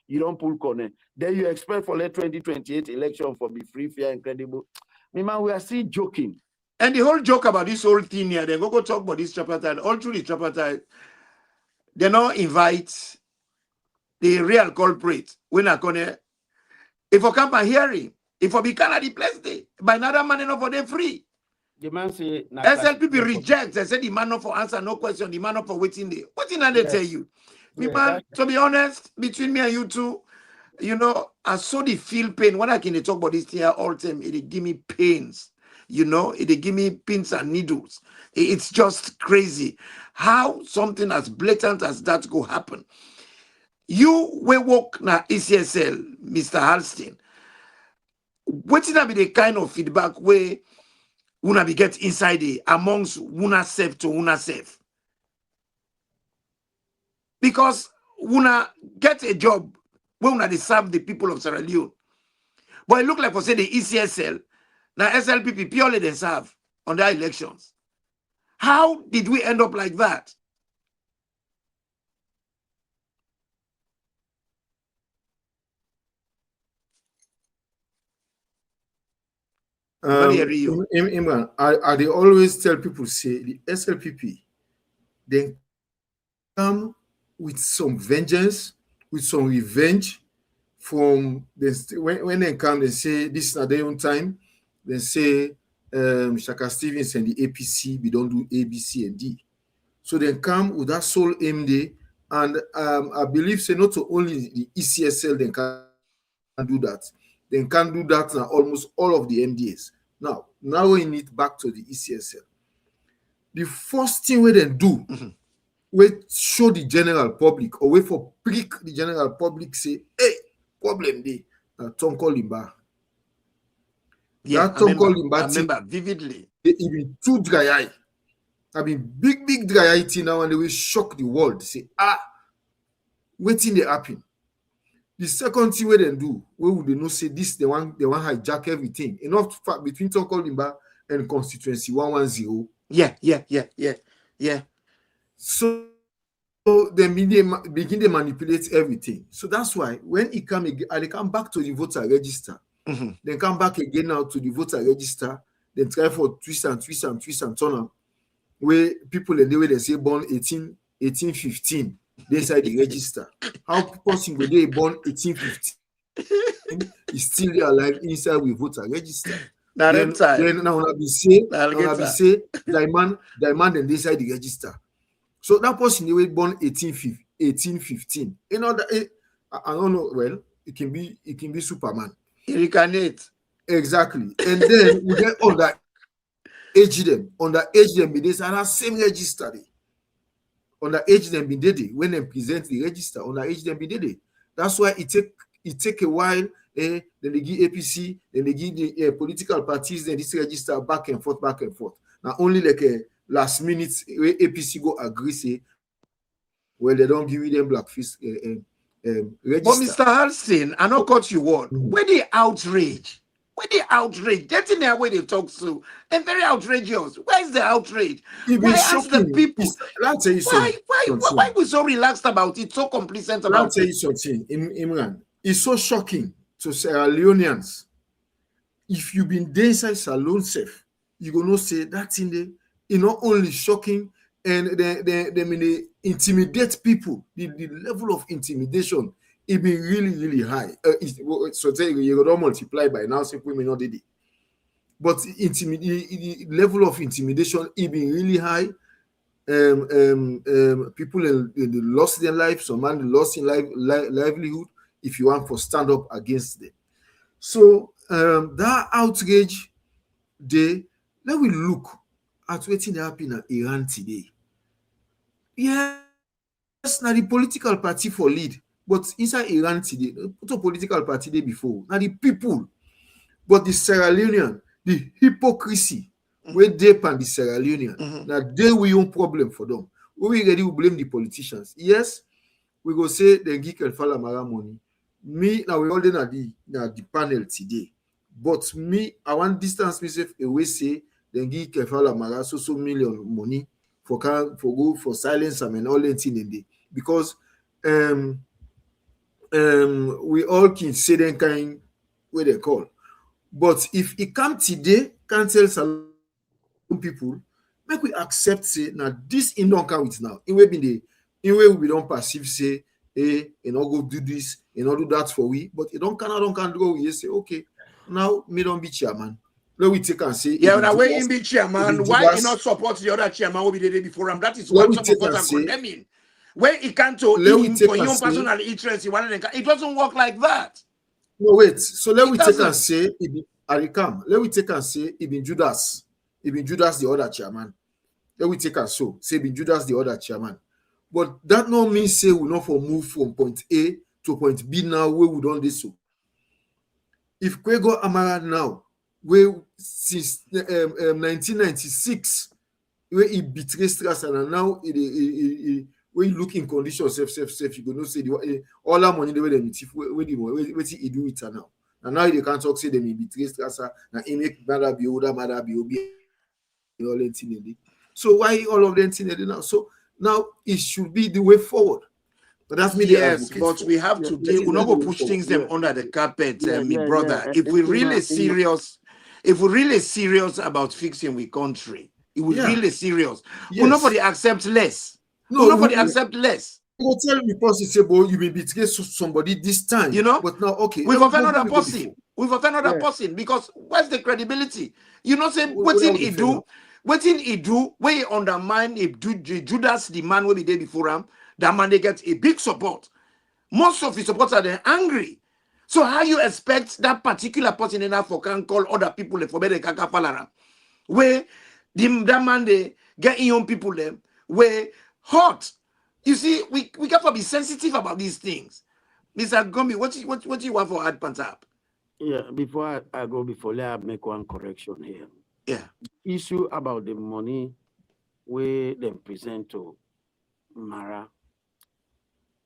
you don't pull Connect. Then you expect for the 2028 election for be free, fair, and credible. Man, we are still joking. And the whole joke about this whole thing here, they go talk about this tripartite, all through the tripartite, they not invite the real culprit when I Connect. If I come and hearing, if I be Canada place day, by another man enough for them free. The man say SLPP reject. They say the man not for answer, no question. The man not for waiting there. What did they tell you? Man, to be honest, between me and you two, you know, I saw the feel pain. When I can talk about this here all the time, it give me pains. You know, it give me pins and needles. It's just crazy how something as blatant as that go happen. You will work na ECSL, Mr. Halstein. What be the kind of feedback where una be get inside it amongst una self to una self? Because una get a job where una they serve the people of Sierra Leone. But it look like for say the ECSL, now SLPP purely they serve on their elections. How did we end up like that? Imran, I they always tell people say the SLPP then come with some vengeance, with some revenge from this. When they come, they say this is not their own time. They say Shaka Stevens and the APC, we don't do A, B, C, and D. So they come with that sole aim day, and I believe say not only the ECSL they can do that. They can do that in almost all of the MDAs. Now we need back to the ECSL. The first thing we then do, we show the general public, or wait for prick the general public, say, hey, problem day, Tonko Limba. Yeah, that Tonko Limba I remember vividly. It be too dry eye. I mean, big dry eye thing now, and they will shock the world. Say, waiting they happen. The second thing we then do, where would they know say this, they want hijack everything. Enough fact between Tonko Limba and constituency 110. Yeah. So then begin to manipulate everything. So that's why when it come again, they come back to the voter register. Then come back again now to the voter register. Then try for twist and turn on. Where people in the way they say born 1815, they inside the register. How person will they born 1815 is still alive inside with voter register? Then now be say diamond and inside the register. So that person they born 1815. You know that I don't know. Well, it can be Superman. Incarnate. Exactly. And then we get under age them be this and that same register. Under age them be did when they present the register. Under age them be did it. That's why it take a while. Then they give APC, then they give the political parties, then this register back and forth. Now only like a last minute where APC go agree say Well, they don't give you them blackfish But register. Mr. Halston, I not cut you word. Where the outrage? Where the outrage? That's in there where they talk to. And very outrageous. Where's the outrage? It Why be ask the shocking. people? I'll tell you something. Why we so relaxed about it, so complacent I'll about tell you it? something, Imran. It's so shocking to Sierra Leoneans. If you've been there inside Salone safe, you're gonna say that in the not only shocking and they intimidate people. The level of intimidation it be really, really high. So you don't multiply by now, simply may not did it. But the level of intimidation it be really high. People lost their life, some man lost in livelihood if you want to stand up against them. So that outrage day, let we look at what's happening in Iran today. Yes, now the political party for lead, but inside Iran today, put a political party day before. Now the people, but the Sierra Leonean, the hypocrisy, where they pan the Sierra Leonean, now they will own problem for them. We ready to blame the politicians. Yes, we go say they give Kelfala Mara money. Me, now we all in the panel today. But me, I want distance myself away say they give Kelfala Mara so million money for go for silence and all that thing in there. Because we all can say them kind where they call. But if it come today, can't tell some people, make we accept say now this in don't come with now. In way we don't perceive say, hey, and not go do this, and not do that for we, but it don't go. We say, okay, now me don't be chairman. Let we take and say, yeah, now where in be chairman, why he not support the other chairman who be the day before him? That is what some of us are condemning. Where he can't to him for your personal interest, it doesn't work like that. No, wait. So let we take and say, let we take and say, Ibn Judas the other chairman. Let we take and say Ibn Judas the other chairman. But that no means say we not for move from point A to point B now where we don't do so. If Kwego Amara now, where since 1996, where he betrayed Strass and now when you look in conditions safe, you go no say all that money they were them wait he do it now. And now they can't talk say them he betray Strass and he make mother be older, mother be all that. So why all of them thing now? So now it should be the way forward. But that's me. Yes, but we have to we're not going to push things them under the carpet, my brother. If we're really serious, about fixing we country, if we're really serious, we're not for the accept less. No, we're not for the accept less. You will tell me possible you may betray somebody this time, you know. But now, okay, we've offended another person. We've offended another person because where's the credibility? You know, say what did he do? What did he do? Where he undermine if Judas, the man will be there before him, that man they get a big support. Most of his supporters are angry. So how you expect that particular person in Africa can call other people for better kakapalara? Where that man they get young people them where hot. You see, we got to be sensitive about these things. Mr. Gombi, what do you want for Ad Pantap? Yeah, before I go, let me make one correction here. Yeah. The issue about the money where they present to Mara,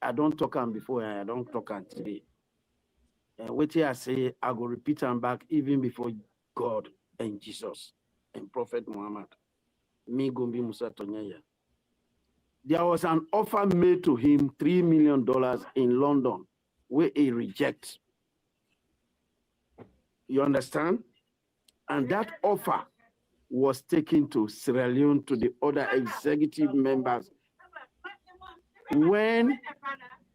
I don't talk on before and I don't talk on today. What I say, I go repeat them back even before God and Jesus and Prophet Muhammad. Me Gombi Musa Tonyaya. There was an offer made to him, $3 million in London, where he rejects. You understand? And that offer was taken to Sierra Leone to the other executive members. When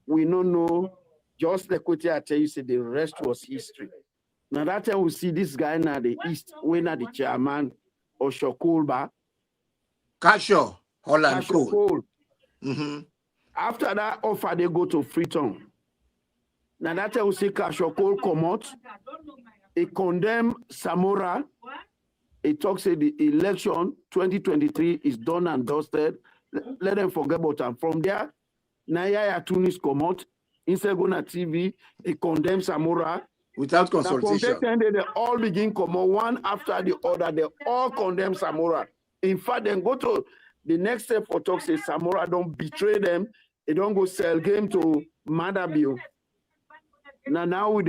we don't know, just like what I tell you, say the rest was history. Now that time we see this guy now the East, when the chairman or Shokulba. Casho, Holland Cole. After that offer, they go to Freetown. Now that time we see Casho Cole come out. He condemn Samora. He talks say the election 2023 is done and dusted. Let them forget about it. From there, Naya Tunis come out. Instead go na TV, he condemns Samora. Without consultation. From that, they all begin come out one after the other. They all condemn Samora. In fact, then go to the next step for talk say Samora don't betray them. They don't go sell game to Madabio. Now with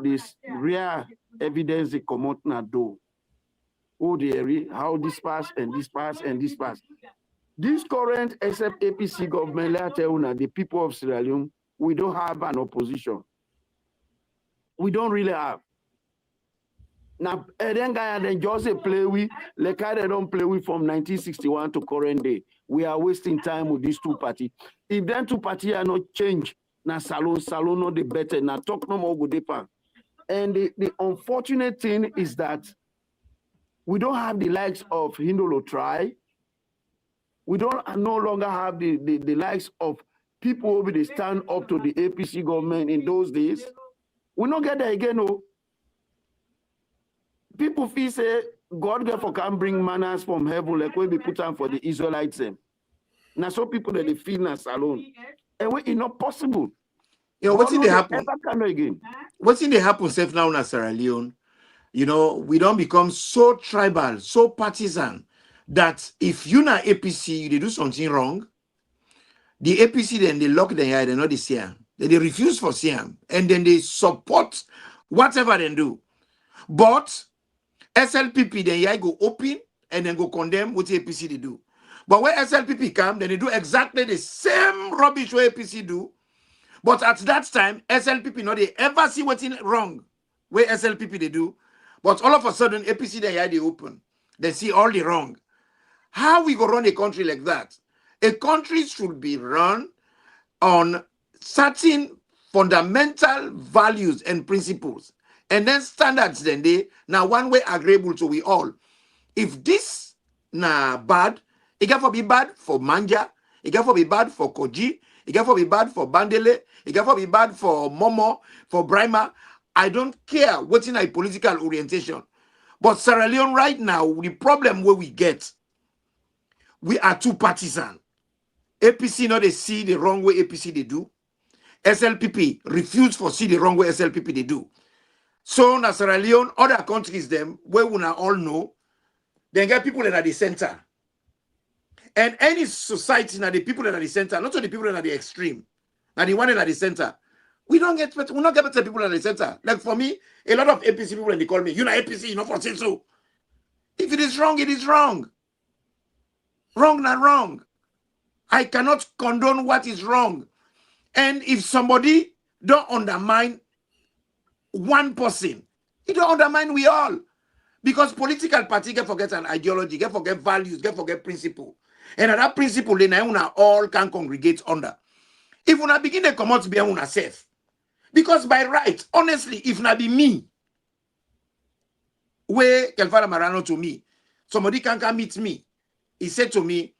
this rare evidence they come out na do. Oh, how this pass and this pass and this pass. This current except APC government, let I tell you, the people of Sierra Leone, we don't have an opposition. We don't really have. Now, then guy and then just play with, like they don't play with from 1961 to current day. We are wasting time with these two parties. If then two parties are not changed, now salon not the better. Now talk no more good deeper. And the unfortunate thing is that we don't have the likes of Hindolo Try. We don't no longer have the likes of people who will stand up to the APC government in those days. We don't get there again, no. People feel say God can bring manners from heaven, like when we put on for the Israelites. Now, some people that they feel us alone. And it's not possible. You know, what's in the happen? Again. What's in the happen safe now in Sierra Leone? You know, we don't become so tribal, so partisan that if you na APC, they do something wrong, the APC then they lock the eye, they know the Siam. Then they refuse for Siam. And then they support whatever they do. But SLPP, then yeah, go open and then go condemn what the APC they do. But when SLPP come, then they do exactly the same rubbish what APC do. But at that time, SLPP, no, they ever see what's wrong where SLPP they do. But all of a sudden, APC, then yeah, they open. They see all the wrong. How we go run a country like that? A country should be run on certain fundamental values and principles. And then standards then they now one way agreeable to we all. If this na bad, it can be bad for Manja, it can be bad for Koji, it can be bad for Bandele, it can be bad for Momo, for Brima. I don't care what's in a political orientation. But Sierra Leone right now, the problem where we get, we are too partisan. APC not they see the wrong way APC they do. SLPP refuse for see the wrong way SLPP they do. So in Sierra Leone, other countries them where we now all know, they get people that are the center. And any society now the people that are the center, not only the people that are the extreme, now the one that are the center. We not get better people that are the center. Like for me, a lot of APC people when they call me, you know APC, you know for say so. If it is wrong, it is wrong. Wrong, not wrong. I cannot condone what is wrong. And if somebody don't undermine one person, it don't undermine we all. Because political party get forget an ideology, get forget values, get forget principle. And that principle, then all can congregate under. If we begin to come out to be una safe. Because by right, honestly, if not be me, where Kelfara Marano to me, somebody can come meet me. He said to me,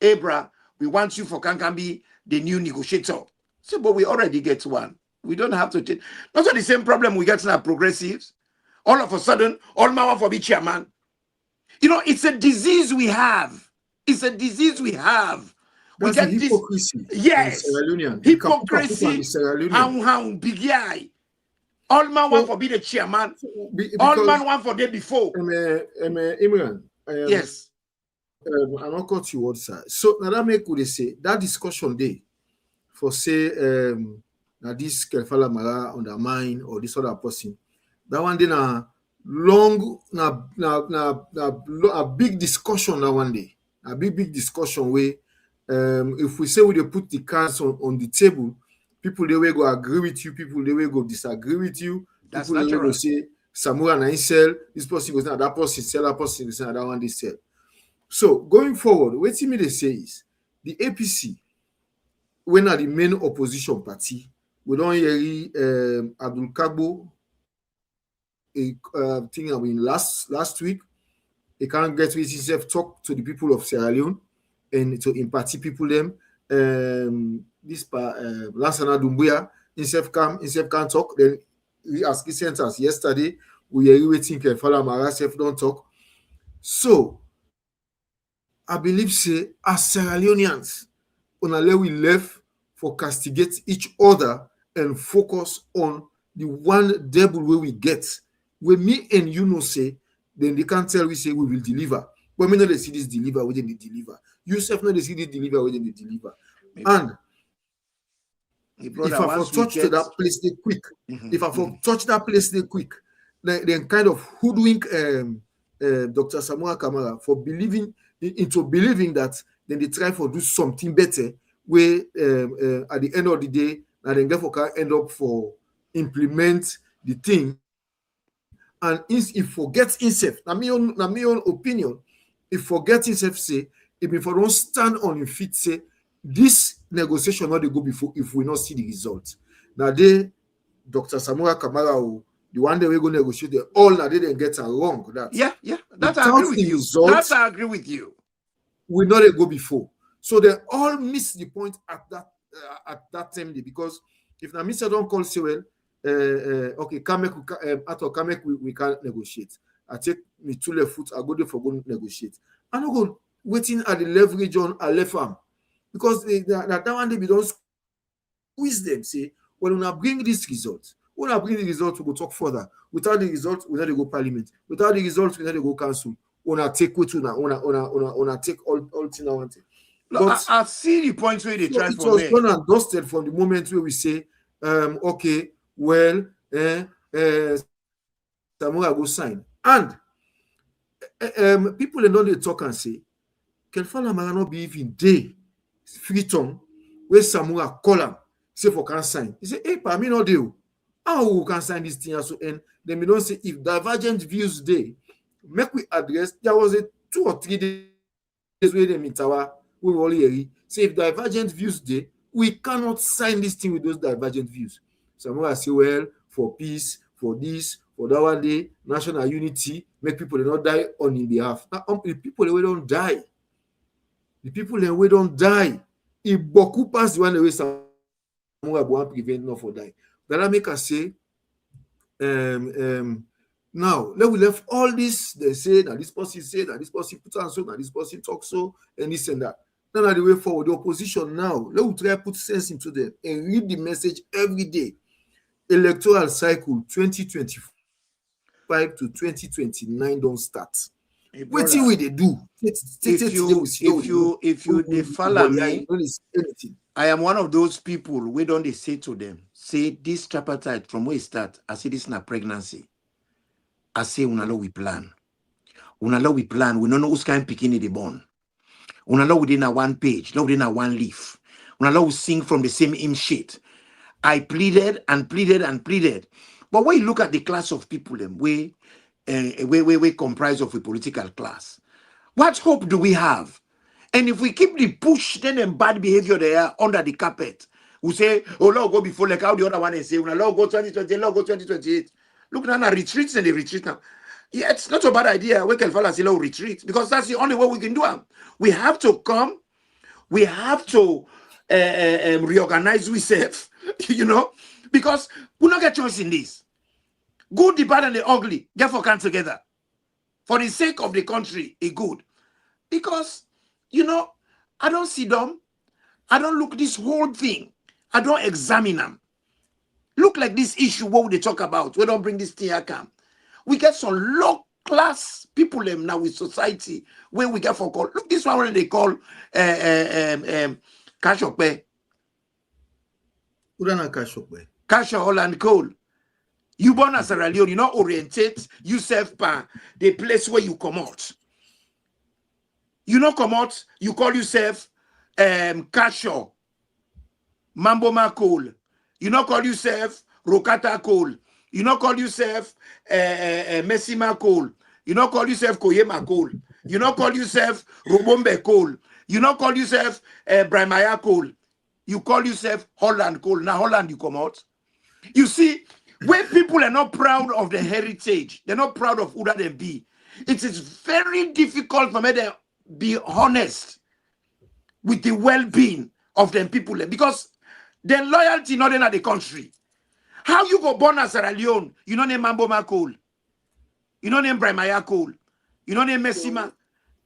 hey, bro, we want you for can be the new negotiator. So, but we already get one. We don't have to change. Not the same problem we get now progressives. All of a sudden, all my want for be chairman. You know, it's a disease we have. It's a disease we have. We That's get hypocrisy. this. Yes. Hypocrisy. And big eye. All man want for be the chairman. All man want for day before. Imran. Yes. I don't cut you word, sir. So now that make they say that discussion day for say now this Kelfala Mara undermine or this other person. That one day na long a big discussion that one day. A big discussion where if we say we put the cards on the table, people they will go agree with you, people they will go disagree with you. That's people natural. They will say Samura na sell, this person goes now, that person sell, that person goes now, that one they sell. So going forward, what me they say is the APC, when are the main opposition party, we don't hear Abdul Kagbo a thing I mean last week. He can't get with himself talk to the people of Sierra Leone and to party people them. This Lansana Dumbuya himself can't talk. Then we asked his sentence yesterday. We are waiting for Fala Mara self don't talk. So I believe say as Sierra Leoneans, we left for castigate each other and focus on the one devil where we get. When me and you know say, then they can't tell we say we will deliver. But me know they see this deliver, we didn't deliver. You self know they see this deliver, we didn't deliver. Maybe. And Brother, if I for once we touch to get that place, they quick. Mhm, If I for touch that place, they quick. Then kind of hoodwink Dr. Samuel Kamara for believing into believing that then they try for do something better. Where at the end of the day, and then therefore can end up for implement the thing, and if forget himself. Now my own opinion. If forget himself, say if we don't stand on your feet, say this negotiation not they go before if we not see the result. Now they Dr. Samuel Kamara, the one day we go negotiate, all now they didn't get wrong. That yeah, that I without agree with the you. results, That I agree with you. we not go before. So they all miss the point at that time because if na Mr. don't call say well, okay, Kamek we can't negotiate. I take me two left foot, I go there for go negotiate. I don't go waiting at the leverage on a left arm because that one day we don't squeeze them. Say, well, when I bring this result, when I bring the result, we go talk further. Without the result, we not go parliament. Without the results, we not go council. Una take what una take all thing I want. Look, But I see the points where they so try it for was me. done and dusted from the moment where we say, okay, well, Samuel go sign. And people don't they talk and say, Kelfala Marano be even day free tongue where Samuel call him, say for can sign. He say, hey, pa, me no deal. How we can sign this thing also? And then we don't say if divergent views day, make we address. There was a 2 or 3 days where they meet our we only say if divergent views day, we cannot sign this thing with those divergent views. Samuel say, well, for peace, for this, for that one day, national unity, make people not die on his behalf. Now, the people we don't die. The people we don't die. If Boku pass the one way Samuel want prevent not for die. That make us say, now let we left all this. They say that this person said that this person put on so, that this person talk so, and this and that. Now the way forward, the opposition now, let we try to put sense into them and read the message every day. Electoral cycle 2025 to 2029 don't start. Hey, What brother, will they do? if you they follow me, I am one of those people we don't they say to them, say this tripartite from where it start, I say this na pregnancy. I say unalo we plan. Unalo we plan, we don't know who's kind of picking the born. Unalo within a one page, not within a one leaf. Unalo we sing from the same hymn sheet. I pleaded and pleaded and pleaded. But when you look at the class of people, we comprise of a political class. What hope do we have? And if we keep the push, then and bad behavior there under the carpet, we say, oh, Lord, go before, like how the other one is saying, Lord, go 2020, Lord, go 2028. Look now, retreats and they retreat now. Yeah, it's not a bad idea. We can follow Lord retreat because that's the only way we can do it. We have to come, we have to reorganize ourselves, because we not get choice in this. Good, the bad, and the ugly, therefore come together. For the sake of the country, a good. Because, I don't see them. I don't look this whole thing. I don't examine them. Look like this issue, what they talk about. We don't bring this thing here come. We get some low class people now with society where we get for call. Look, this one they call Casualty. Cash Holland Coal. You born as Sierra Leone, you not orientate yourself by the place where you come out. You not come out, you call yourself Casho, Mamboma Coal. You not call yourself Rokata Coal. You not call yourself Messima Coal. You not call yourself Koyema Coal. You not call yourself Robombe Coal. You not call yourself Brimaya Coal. You call yourself Holland Coal. Now Holland you come out. You see, when people are not proud of the heritage, they're not proud of who that they be. It is very difficult for me to be honest with the well-being of them people because their loyalty not in the country. How you go born as Sierra Leone? You don't name Mamboma Coal. You don't name Brimaya Coal. You don't name Messima.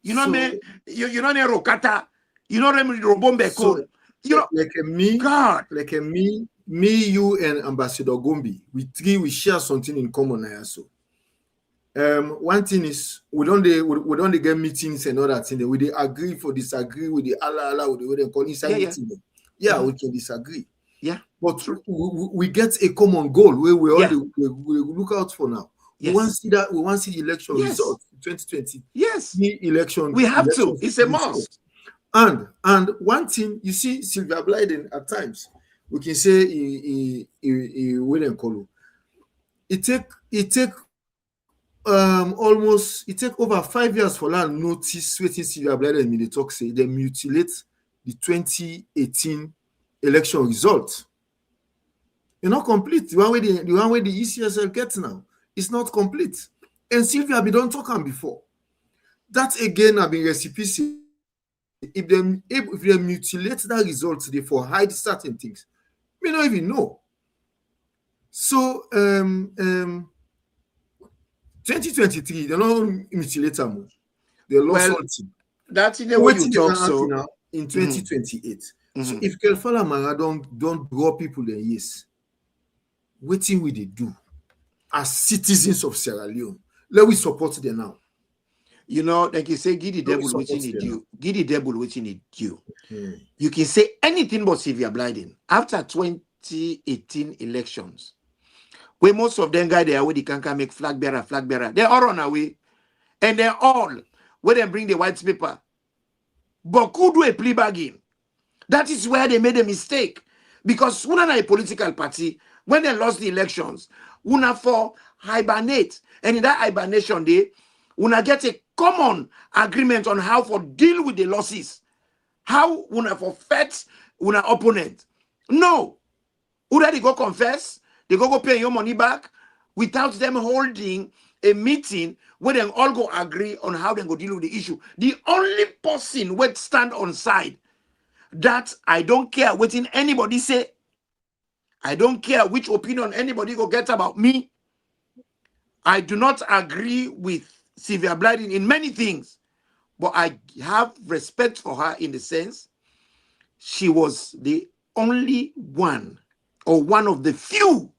You don't name Rokata. You don't name Robombe Coal. Me, you, and Ambassador Gombi, we share something in common now. So, one thing is we don't get meetings and all that thing. We agree for disagree with the Allah with the way they call inside meeting. Yeah, we can disagree. Yeah. But we get a common goal where we all Yeah. we look out for now. Yes. We want to see that. We want to see the election Yes. results. 2020. Yes. The election. We have to. elections It's a results. must. And one thing you see, Sylvia Blyden at times, we can say he will and call. It take almost it take over 5 years for land notice waiting Sylvia Blyden mean they talk say they mutilate the 2018 election result. It's not complete. The one way the ECSL gets now, it's not complete. And Sylvia, we don't talk on before. That again have been recipe say if they mutilate that result they for hide certain things, we don't even know. So 2023, they don't mutilate them. They lost something. That's in the way you talk so now in 2028. So if Kelfala Mara don't draw people, then yes. Waiting will they do as citizens of Sierra Leone? Let we support them now. You know, like you say, give the devil waiting it due. Give the devil waiting it due. You can say anything but Sylvia Blyden. After 2018 elections, where most of them guys there, where they can't make flag bearer, they're all run away. And they're all, where they bring the white paper. But could do a plea bargain. That is where they made a mistake. Because when a political party, when they lost the elections, una for hibernate. And in that hibernation day, una get a common agreement on how to deal with the losses. How una for fetch una opponent. No. Either they go confess, they go pay your money back without them holding a meeting where they all go agree on how they go deal with the issue. The only person would stand on side that I don't care what anybody say. I don't care which opinion anybody go get about me. I do not agree with Sylvia Blyden in many things, but I have respect for her in the sense she was the only one or one of the few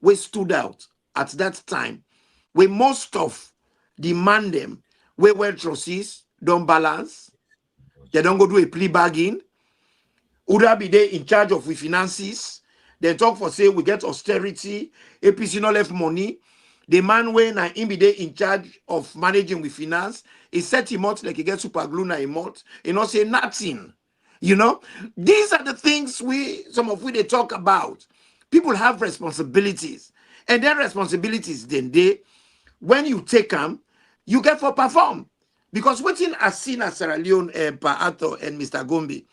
who stood out at that time where most of the man them where well trustees don't balance, they don't go do a plea bargain. Would be there in charge of we finances? They talk for say we get austerity, APC no left money. The man when I be there in charge of managing with finance, he set him out like he get super glue na him out. He not say nothing. You know, these are the things some of we they talk about. People have responsibilities, and their responsibilities then when you take them, you get for perform. Because within as seen as Sierra Leone, Pa Arthur and Mr. Gombe,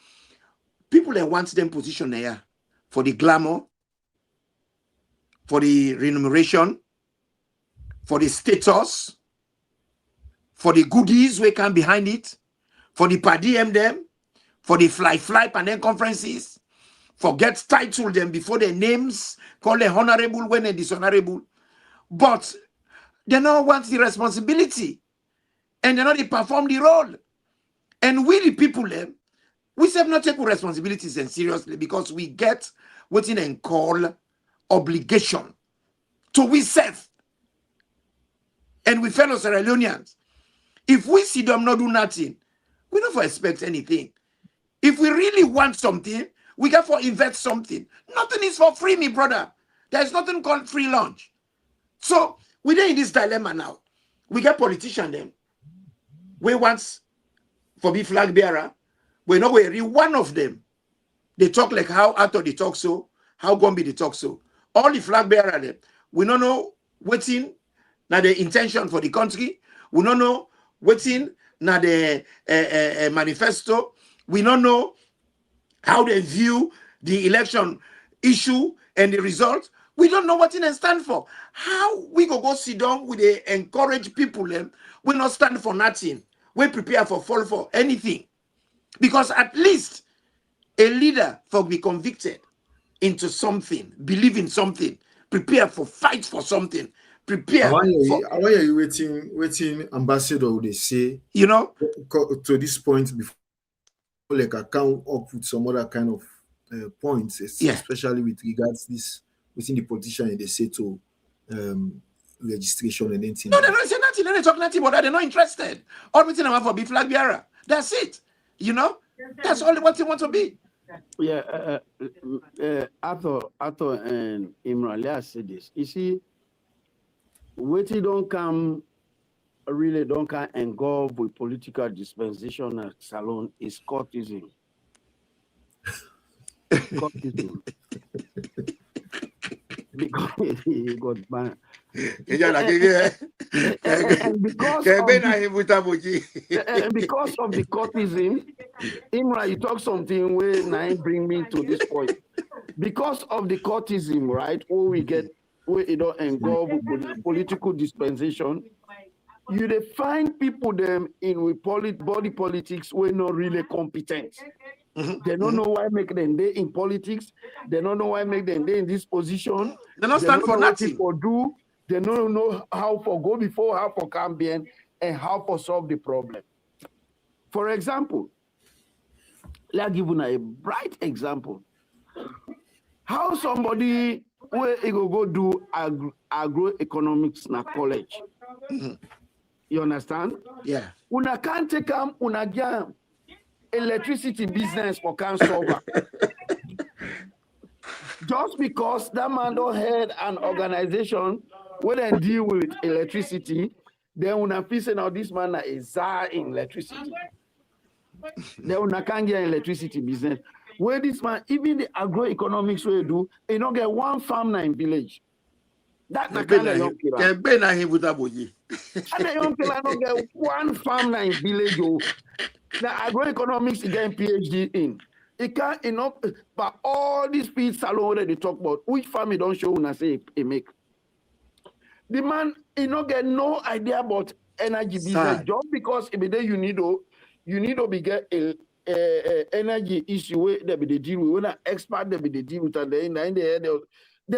people that want them position there for the glamour, for the remuneration, for the status, for the goodies we come behind it, for the per diem them, for the fly panel conferences, for get title them before their names, call them honorable when they're dishonorable. But they don't want the responsibility. And they not perform the role. And we the people them, we have not taken responsibilities and seriously because we get what in call obligation to we serve. And we fellow Sierra Leoneans, if we see them not do nothing, we don't expect anything. If we really want something, we got to invest something. Nothing is for free, me brother. There's nothing called free lunch. So we're in this dilemma now. We get politicians them. We want for be flag bearer. We know we're one of them. They talk like how Arthur they talk so, how Gombe they talk so. All the flag bearer them, we don't know what's in now the intention for the country. We don't know what's in now the manifesto. We don't know how they view the election issue and the result. We don't know what it stand for. How we go sit down with the encourage people them, we not stand for nothing. We prepare for fall for anything. Because at least a leader for be convicted into something, believe in something, prepare for fight for something, prepare Why are you waiting ambassador they say, you know, to this point before like I come up with some other kind of points, especially with regards this within the politician and they say to registration and anything. No, they don't say nothing. They don't talk nothing about that. They're not interested. All meeting I want for be flag bearer. That's it. You know, that's all what they want to be. Yeah, Arthur and Imran, let's say this. You see, waiting don't come really don't come engulf with political dispensation at Salon is courtism. Courtism. Because he got banned. And because of the courtism, Imran, you talk something where now bring me to this point. Because of the courtism, right, where it don't engulf with political dispensation, you define people them in with body politics were not really competent. They don't know why make them day in politics. They don't know why make them day in this position. They don't stand for nothing. What do. They don't know how for go before, how for campaign, and how for solve the problem. For example, let's give you a bright example. How somebody where he go do agroeconomics na college. You understand? Yeah. Una can't take una get electricity business for can solve. Just because that man don't head an organization where they deal with electricity, then una feel say now this man is czar in electricity. Then una can't get electricity business. Where this man, even the agroeconomics we do, you don't get one farm in village. That's the kind of young killer. And the young killer don't get one farm in village. The agroeconomics he get PhD in. It can't enough, but all these people salon that they talk about, which farm he don't show when I say he make. The man, he don't get no idea about energy business just because if you need to be get a energy issue that they deal with. When an expert that they deal with, and they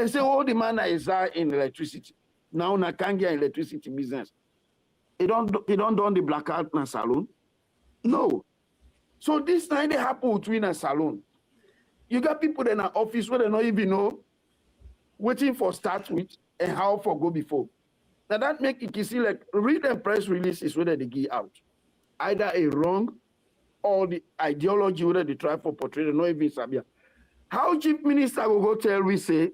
say, oh, the man is in electricity. Now I can't get electricity business. He don't done the blackout in a salon. No. So this time they happen between a salon. You got people in an office where they don't even know waiting for start with and how for go before. Now that make it see like read the press releases whether they give out. Either a wrong or the ideology whether they try for portray, not even Sabia. How chief minister will go tell we say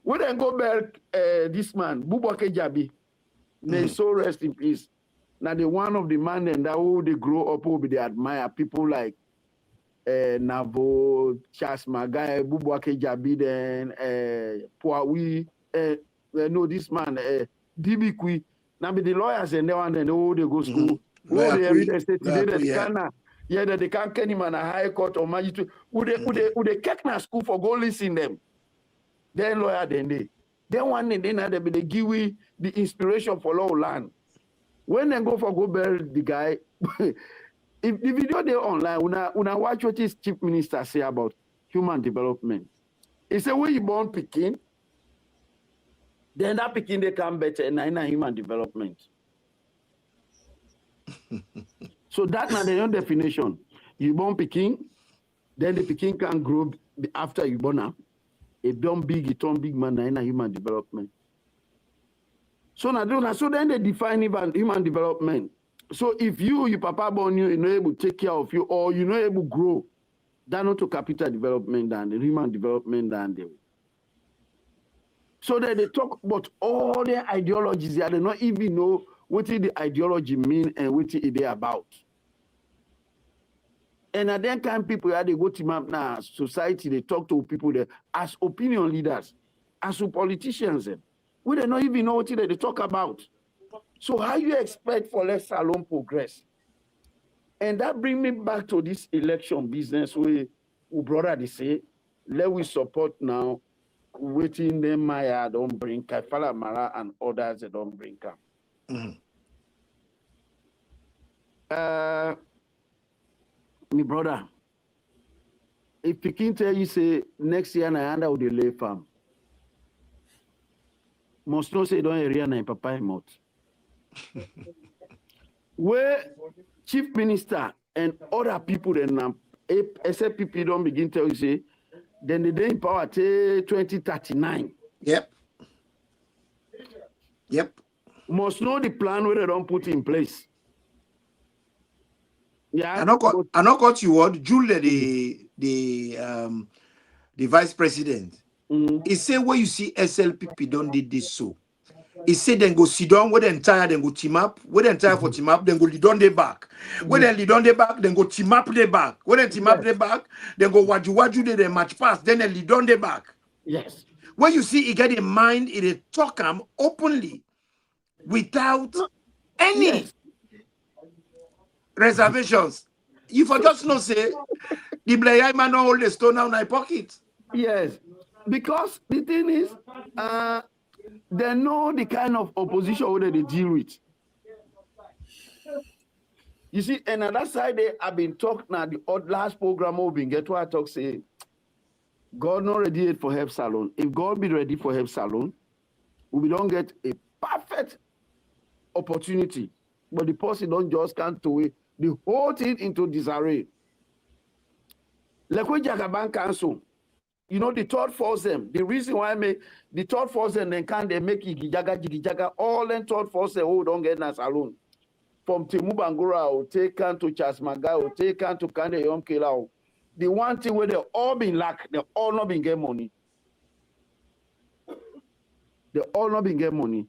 when they go back this man, Bubake Jabi, may so rest in peace. Now the one of the man and that who they grow up will be they admire people like Navo, Charles Magai, Bubake Jabi, then Puawi, no this man, Dibikwi. Now be the lawyers and they want and they go school. Oh, they read estate today that they can't get him on a high court or magistrate. Would they catch na school for go listen them? Then lawyer then one day they give we the inspiration for law land. When they go for go bury the guy, if the video they online, una watch what his chief minister say about human development. He say when you born Peking, then that Peking they come better and in human development. So that's not the own definition. You born Peking, then the Peking can grow after you born up. It turn big man in a human development. So now, so then they define human development. So if your papa born you not able to take care of you or you not able to grow, that's not to capital development than the human development than the. So that they talk about all their ideologies, they don't even know what the ideology mean and what it is about. And at that time, people they go to map now society, they talk to people there as opinion leaders, as politicians. We don't even know what they talk about. So how you expect for less salon progress? And that brings me back to this election business where brother they say, let we support now, waiting them Maya don't bring Kaifala Mara and others they don't bring come. My brother, if Peking tell you say next year I under the lay farm, must not say don't area na papa mouth. Where chief minister and other people then except people don't begin tell you say, then the day in power till 2039. Yep. Must know the plan where they don't put in place. Yeah. I not got you what Julia the vice president. He say where you see SLPP don't did this so. He said then go sit down, when they entire then go team up, when they entire for team up, then go lead on the back. When they lead on the back, then go team up the back. When they team up the back, then go waju they match pass, then they lead on the back. Yes. When you see he get in mind, he talk him openly without any reservations. You for just no say the player man not hold the stone out in my pocket. Yes. Because the thing is, they know the kind of opposition that they deal with. You see, another side they have been talking now, the last program we've been get what I talk say, God not ready for help salon. If God be ready for help salon, we don't get a perfect opportunity. But the person don't just can't do it. The whole thing into disarray. Like when Jagaban Council, you know, the third force them. The reason why I make the third force them, then can they make Jigijaga, all them third force them who don't get nas alone. From Timu Bangura, or take can to Chasmaga, or take can to Kande Yom Kilao. The one thing where they all been lack, they all not been get money. They all not been get money.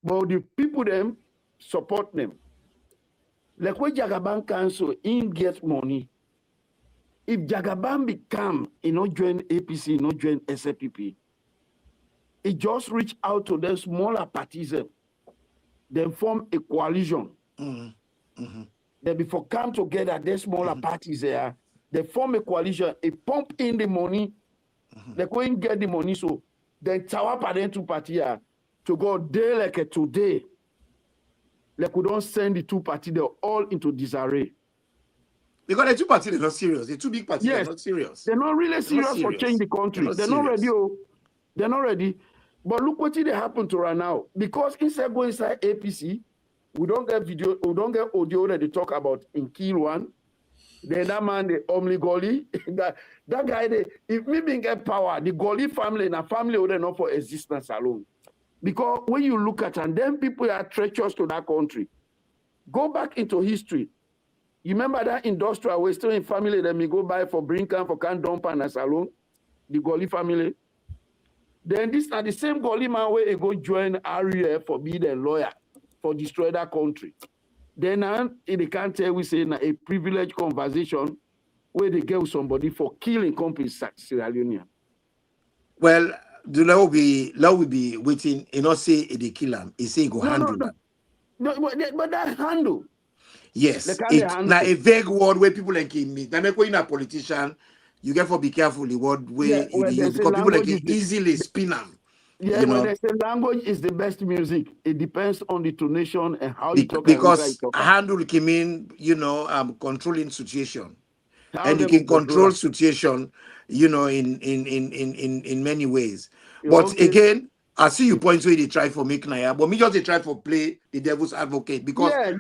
But the people them support them. Like when Jagaban Council in get money. If Jagaban become, join APC, join SLPP, it just reach out to the smaller parties, then form a coalition. Then before come together, the smaller parties there, they form a coalition, it pump in the money, they go and get the money, so then Tawapa then two parties to go there like today. Like we don't send the two parties, they're all into disarray. Because the two parties are not serious. The two big parties are not serious. They're not really serious for change the country. They're not ready. They're not ready. But look what they happen to right now. Because instead go inside APC, we don't get video, we don't get audio that they talk about in Kill One. Then that man, the Omni Goli, that guy, if me being get power, the Goli family and a family would not for existence alone. Because when you look at and then people are treacherous to that country. Go back into history. You remember that industrial we're still in family that me go buy for Brinkham, for Can Dump and a salon, the Goli family. Then this are the same Goli man where he go join RUF for being a lawyer for destroy that country. Then they can't tell we say a privileged conversation where they get somebody for killing companies Sierra Leone. Well, the law will be waiting, say they kill him. He say he go handle that. No, but that handle. Yes, now a vague word where people like me. Now, when you're a politician, you get for be careful the word where because people like easily spin them. Yeah, when they say language is the best music, it depends on the tonation and how you talk. Because handle can mean controlling situation, and you can control situation, in many ways. But again, I see you point where they try for make Naya, but me just they try for play the devil's advocate because I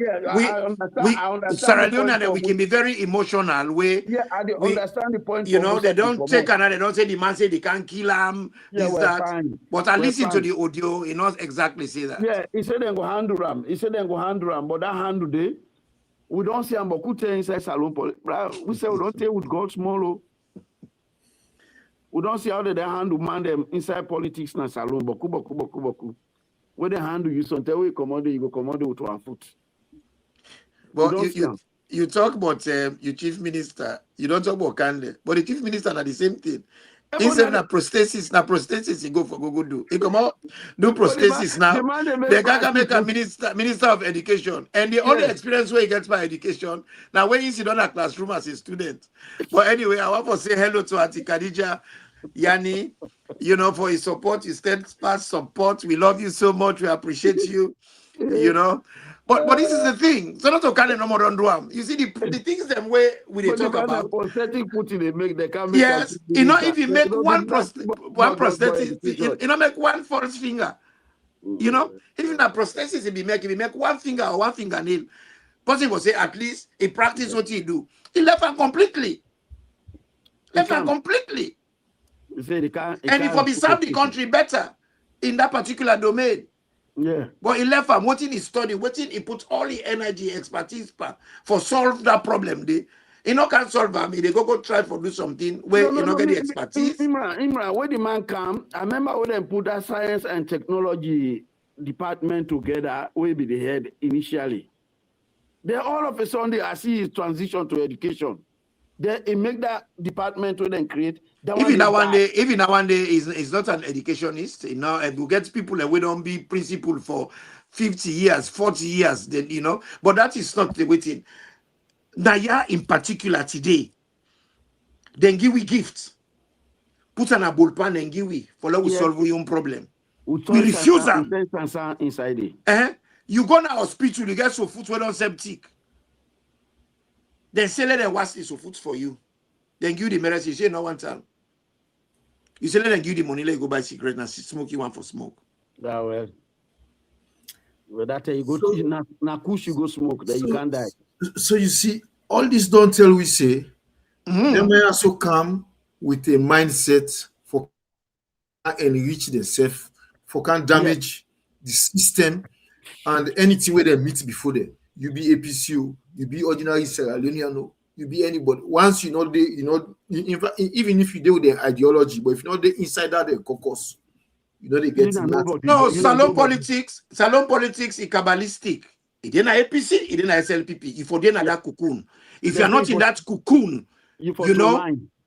understand Sierra Leone and we can be very emotional. Way I understand the point. They don't take another. They don't say the man say they can't kill him. But I listen to the audio. He not exactly say that. Yeah, he said they go handle them. But that handle day, we don't see him. But inside salon. We say we don't take with God small. We don't see how they handle man them inside politics na salon. Boku. When they handle you, so until we command you go command with 1 foot. But you talk about your chief minister. You don't talk about Kande. But the chief minister are the same thing. Instead of prosthesis, you go for Google do. He come out, do prosthesis now. They can't make a minister of education. And the only experience where he gets my education, now when you sit on a classroom as a student. But anyway, I want to say hello to Auntie Khadija Yani, for his support, his steadfast support. We love you so much. We appreciate you, But this is the thing. So not to call no more on Duam. You see the things them way we they talk about. Prosthetic putting they make they can make. Yes, if you make one prosthetic, make one false finger. Even a prosthesis, if you make one finger or one fingernail, person will say at least he practice what he do. He left him completely. You say and if we serve the country better in that particular domain. Yeah. But he left him, waiting he study, waiting he put all the energy, expertise for solve that problem. They can't solve them. They go try for do something where get the expertise. Imran, when the man come, I remember when they put that science and technology department together, we be the head initially. Then all of a sudden, I see his transition to education. Then he make that department to then create. Even that one day, is not an educationist. We get people and we don't be principal for 50 years, 40 years. Then but that is not the waiting. Naya in particular today, then give we gifts. Put an bullpen and give we for we solve your own problem. We refuse them. Inside it. You go to hospital, you get so food well on septic. Then say let them wash this food for you. Then give the medicine. You say no one time. You say let them give the money, let you go buy cigarette and smoke you one for smoke. That well. Well, that you go to na kush you go smoke, then you can't die. So you see, all this don't tell we say, they may also come with a mindset for enrich themselves, for can damage the system and anything where they meet before them. You be APCU, you be ordinary Sierra Leonean, you be anybody. Once even if you deal with their ideology, but if you're not the inside that the caucus, they get that. No, salon politics is Kabbalistic. It didn't APC, it didn't SLPP. If you're in that cocoon, if you're not in that cocoon,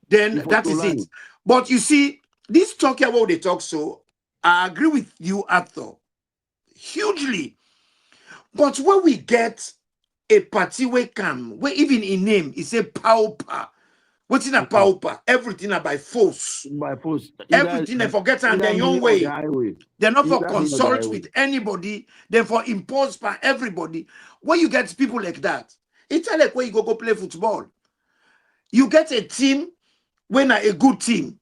then that is it. But you see, this talk about they talk so, I agree with you, Arthur, hugely. But when we get a party where even in name, it's a pauper. What's in a pauper? Everything are by force. By force. Everything they forget and their own way. They're not for consult with anybody. They're for impose by everybody. When you get people like that, it's like where you go play football. You get a team when a good team.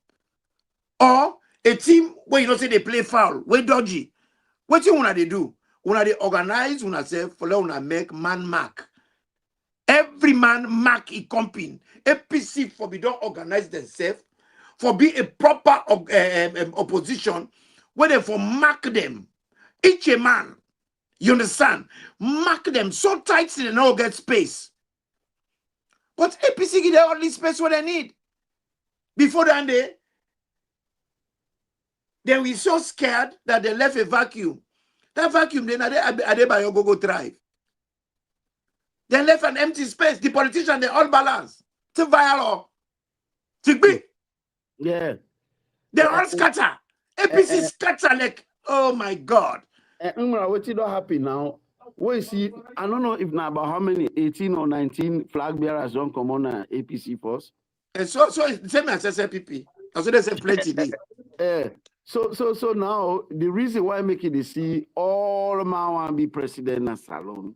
Or a team where you don't say they play foul, where dodgy. What you wanna they do? Wanna they organize, wanna say, follow, wanna make man mark. Every man mark a company. APC for be don't organize themselves, for be a proper opposition, where they for mark them. Each a man, you understand? Mark them so tight so they don't get space. But APC give them all the space what they need. Before that day, then we so scared that they left a vacuum. That vacuum, then are they by your go drive. They left an empty space. The politicians, they all balance. To viral. To be. Yeah. They all scatter. APC scatter like, oh my God. What don't happen now? We see, I don't know if now about how many, 18 or 19 flag bearers don't come on APC force. So it's the same as SLPP. Also they say plenty. So now the reason why making the see all man want to be president in salon.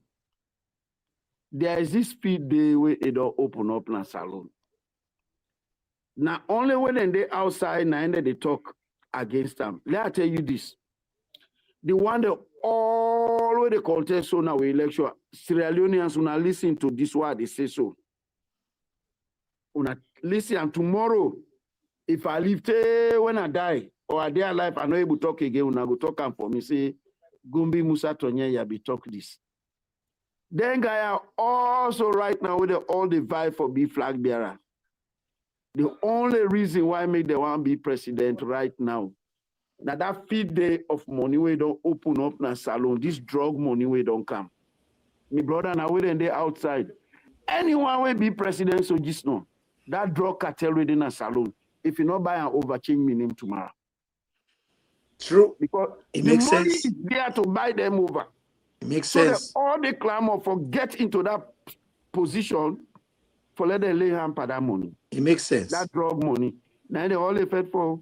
There is this speed day where it don't open up in salon. Now only when they outside now they talk against them. Let me tell you this. The one that all the contest so now election, Sierra Leoneans will not listen to this word they say so. Una listen, and tomorrow, if I live when I die or I die alive, I'm not able to talk again. Una go talk and for me say, Gumbi Musa Tonye ya be talk this. Then guy also right now with all the vibe for be flag bearer. The only reason why I make the one be president right now. Now that feed day of money we don't open up na salon. This drug money we don't come. My brother now we they outside. Anyone will be president so just know. That drug cartel within a salon. If you not buy and overchange me name tomorrow. True. Because it the makes money sense. is there to buy them over. It makes so sense. All the clamor for get into that position for let them lay hand for that money. It makes sense. That drug money. Now they all fed for.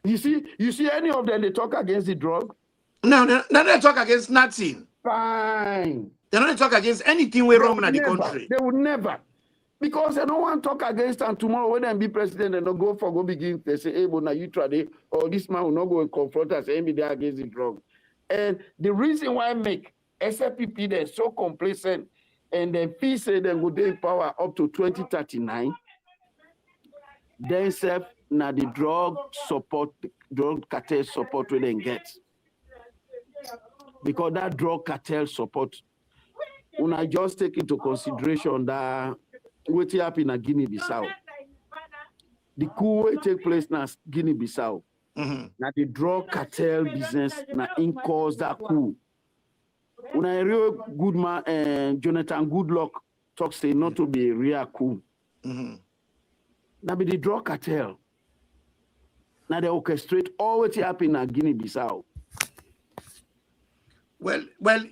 You see any of them they talk against the drug? No, they talk against nothing. Fine. They don't talk against anything we're wrong in the country. They would never. Because they don't want to talk against and tomorrow when they be president and don't go begin, they say, hey, but now you try it, or this man will not go and confront us and be there against the drug. And the reason why I make SLPP they're so complacent and then fee say they go in power up to 2039, then self now the drug cartel support we then get. because that drug cartel support. When I just take into consideration that what happened in Guinea-Bissau, the coup will take place in Guinea-Bissau. Now the drug cartel business now in cause that coup. When I real good man, Jonathan Goodluck talks say not to be a real coup. Now be the drug cartel. Now they orchestrate all what happened in Guinea-Bissau. Well,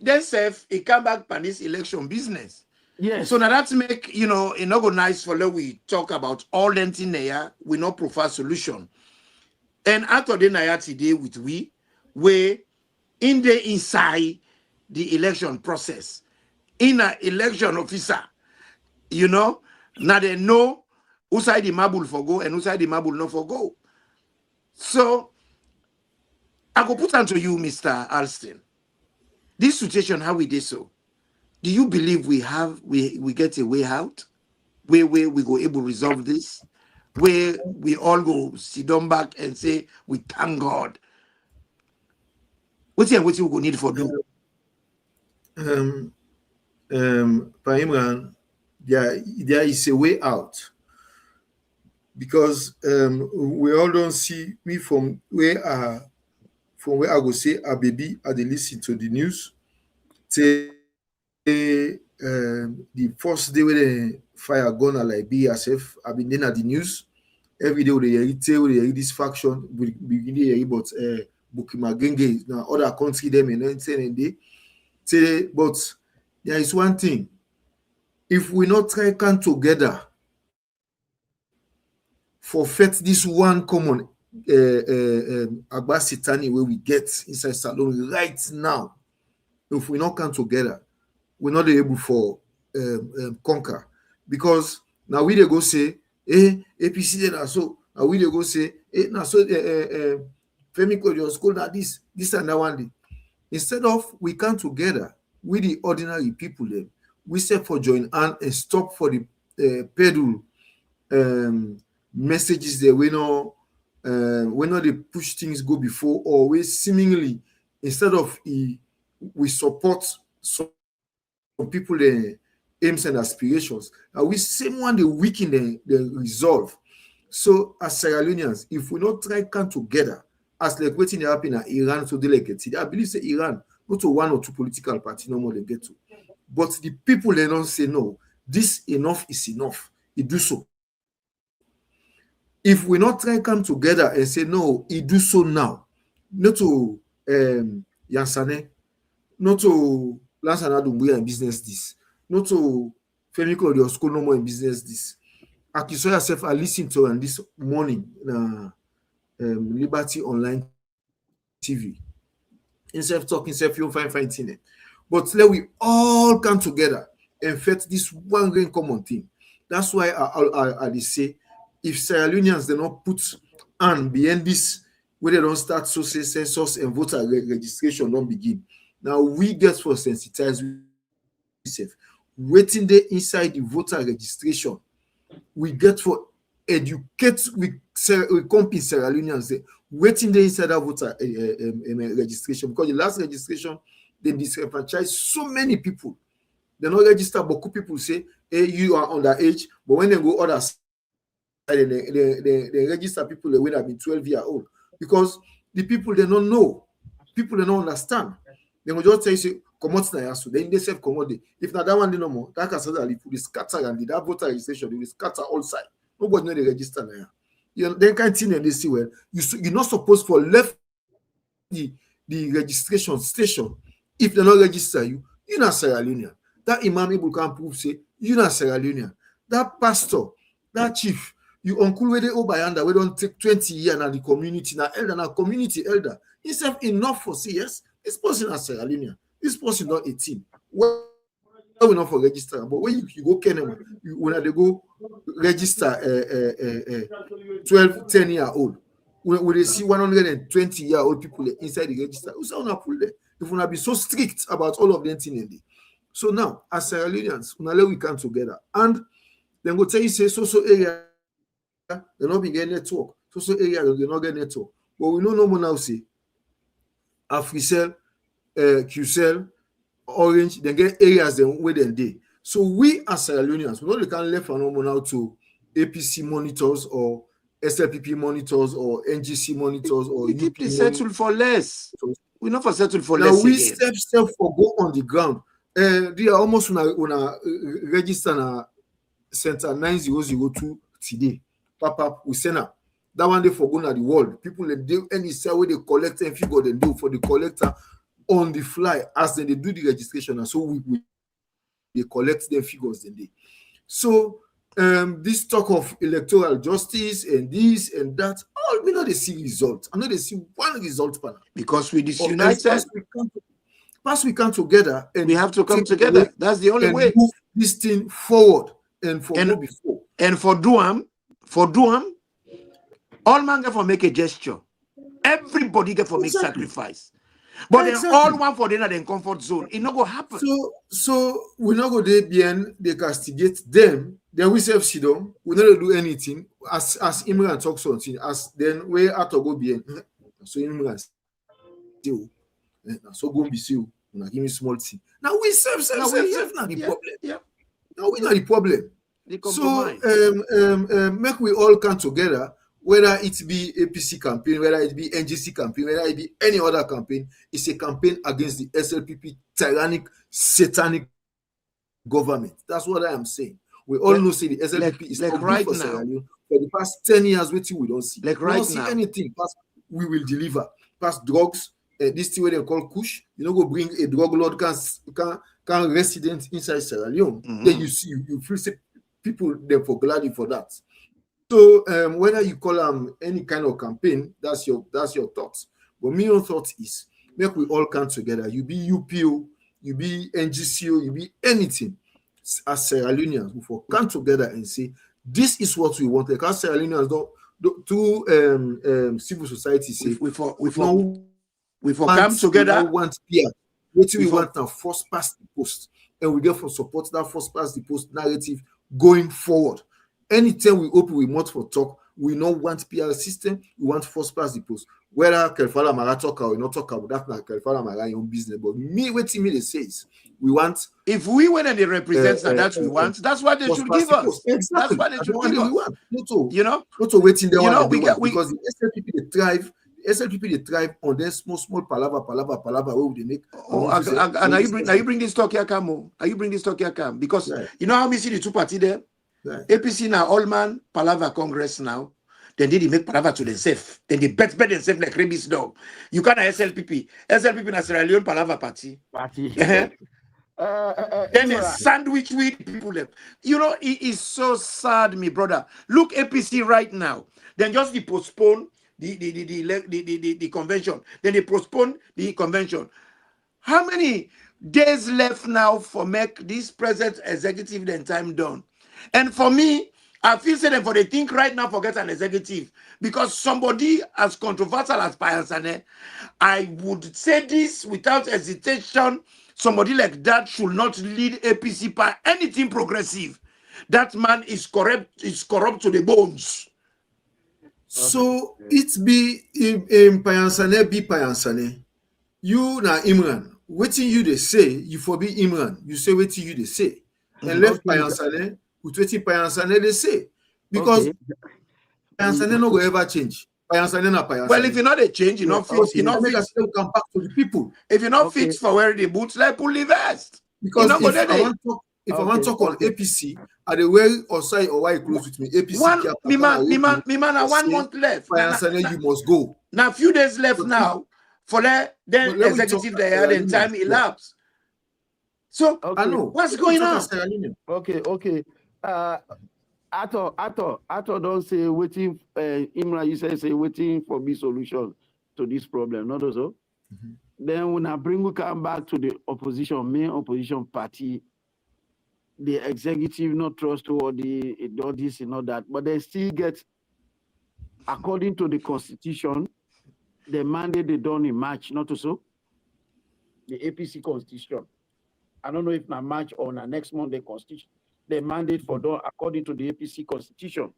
then Seth, it come back by this election business. Yes. So now that's make, it not go nice for we talk about all them thing there, we not prefer solution. And after the night today with we in the inside the election process, in an election officer, now they know who side the marble for go and who side the marble not for go. So I go put onto you, Mr. Alston. This situation, how we did so? Do you believe we get a way out? Where we go able to resolve this? Where we all go sit down back and say, we thank God. What we go need for do? Paimran, there is a way out. Because we all don't see me from where I go say a baby I dey listen to the news. Say the first day when the fire gonna like BSF, I've been in at the news. Every day we hear this faction, we begin to hear about Bukima Genge, now other country them and day. Say, but there is one thing. If we not try come together forfeit this one common Agbasitani where we get inside Salon right now, if we not come together, we're not able for conquer. Because now we they go say, APC then so now we they go say, now so Femi Kojo school now this and that one day. Instead of we come together with the ordinary people then, we say for join and stop for the pedal messages there we know they push things go before, or we seemingly instead of we support some people their aims and aspirations, we same one they weaken the resolve. So as Sierra Leoneans, if we not try come together as like waiting to happen in Iran, so they like it. I believe say Iran not to one or two political party no more they get to, but the people they don't say no. This enough is enough. It do so. If we not try come together and say no, it do so now. Not to Yansane, not to Lansana Dumbuya in business this, not to Femi Kodio school no more in business this. Akiso yourself I listen to and this morning Liberty Online TV. Instead of talking, self you fine thing. But let we all come together and fight this one great common thing. That's why I say, if Sierra Leoneans they not put on behind this, where they don't start social census and voter registration don't begin. Now we get for sensitize ourselves. Waiting there inside the voter registration, we get for educate we come in Sierra Leoneans waiting there inside that voter registration, because the last registration they disenfranchise so many people. They not register, but people say, hey, you are underage, but when they go other side, they register people that would have been 12 years old, because the people they don't know, people they don't understand. They will just say, come out now, so then they say come out. If not that one, they no more. That can say that if we scatter and that voter registration, they will scatter all side. Nobody know they register now. You know, they can't see and they see well. You're not supposed for left the registration station. If they not register you, you're not Sierra Leonean. That imam able can prove say you're not Sierra Leonean. That pastor, that chief, you uncle where they obayanda, we don't take 20 years now the community, now elder, now community elder. Instead enough for say yes, this person is Sierra Leonean. This person not 18. Well, we not for register, but when you go Kenya, when they go register 12, 10-year-old, when they see 120-year-old people inside the register, we say on pull there. If we be so strict about all of them things. So now, as Sierra Leoneans, we come together and then go tell you say so area they not be getting network, so area they not get network. But we know no more now say Africell QCell, Orange, they get areas where they dey. So we as Sierra Leoneans, we don't can left phenomenal to APC monitors or SLPP monitors or NGC monitors or We keep UP the settle for less. We not for settle for now less we again. step for go on the ground. They are almost una register na center 9002 today. Papa, we send her. That one day for going at the world. People they do any sell where they collect and figure they do for the collector on the fly as they do the registration. And so we they collect their figures then they. So this talk of electoral justice and this and that, all we know they see results. I know they see one result panel. Because we disunited. Once we come together and we have to come together. That's the only way. Move this thing forward and for go before. And for Duam, all man get for make a gesture. Everybody get for make sacrifice. But then all one for them in comfort zone. It not go happen. So we not go there bien, they castigate them. Then we self sit down. We not do anything. As Imran talks something, as then we have to go bien. So Imran still. So go be still. Now give me small thing. Now we self not the problem. Yeah. Now we not the problem. So make we all come together. Whether it be APC campaign, whether it be NGC campaign, whether it be any other campaign, it's a campaign against the SLPP tyrannic, satanic government. That's what I am saying. We all know say the SLPP is not good for Sierra Leone. For the past 10 years, waiting we don't see. We don't see anything. Past, we will deliver. Past drugs, this thing where they call Kush, you know, go bring a drug lord can resident inside Sierra Leone. Then you see, you feel say people them for glad for that. So whether you call them any kind of campaign, that's your thoughts. But my own thought is make we all come together. You be UPO, you be NGCO, you be anything. As Sierra Leoneans, we for come together and say this is what we want. Like as Sierra Leoneans through civil society say we for come together. We want PR. What we want now first past the post, and we get for support that first past the post narrative going forward. Anytime we open we want for talk, we not want PR system, we want first past the post. Whether Kelfala Mara talk or not talk about that, not Kelfala Mara own business. But me, what me says, we want. If we went and they represent that we want, that's what they should give us. Exactly. That's what they should give us. You know, not waiting there. Because the SLPP they thrive. SLPP they thrive on their small palava where they make. And you bring this talk here, Camo. You bring this talk here, Cam. Because you know how we see the two party there. Right. APC now, all man, Palava Congress now. Then they make Palava to themselves. Then they bet themselves like rabies dog. You can't SLPP. SLPP na Sierra Leone Palava party. Then they sandwich with people left. You know, it is so sad, me brother. Look, APC right now. Then just they postpone the convention. Then they postpone the convention. How many days left now for make this present executive then time done? And for me, I feel that for they think right now forget an executive because somebody as controversial as Payansane, I would say this without hesitation. Somebody like that should not lead APC by anything progressive. That man is corrupt to the bones. So it be in Payansane be Payansane. You na Imran. Waiting you they say you for be Imran. You say waiting you they say and left Payansane. With what Payansane they say. Because Payansane no go ever change. Payansane na Payansane. Well, if you're not a change, you're not fit. You're not fit. Still come back to the people. If you're not fit for wearing the boots, like pull the vest. Because if I want to talk on APC, are they wearing or side or why close with me? APC. Me man, 1 month left. Payansane, you must go. Now a few days left now for that. Then executive they had and time elapsed. So I know what's going on. Okay. Ato don't say waiting. Imran, you say waiting for me solution to this problem. Not also. Then when I we come back to the main opposition party, the executive not trustworthy, all this and all that, but they still get, according to the constitution, the mandate they done in March, not so. The APC constitution. I don't know if na March or na next month the constitution. The mandate for done according to the APC constitution.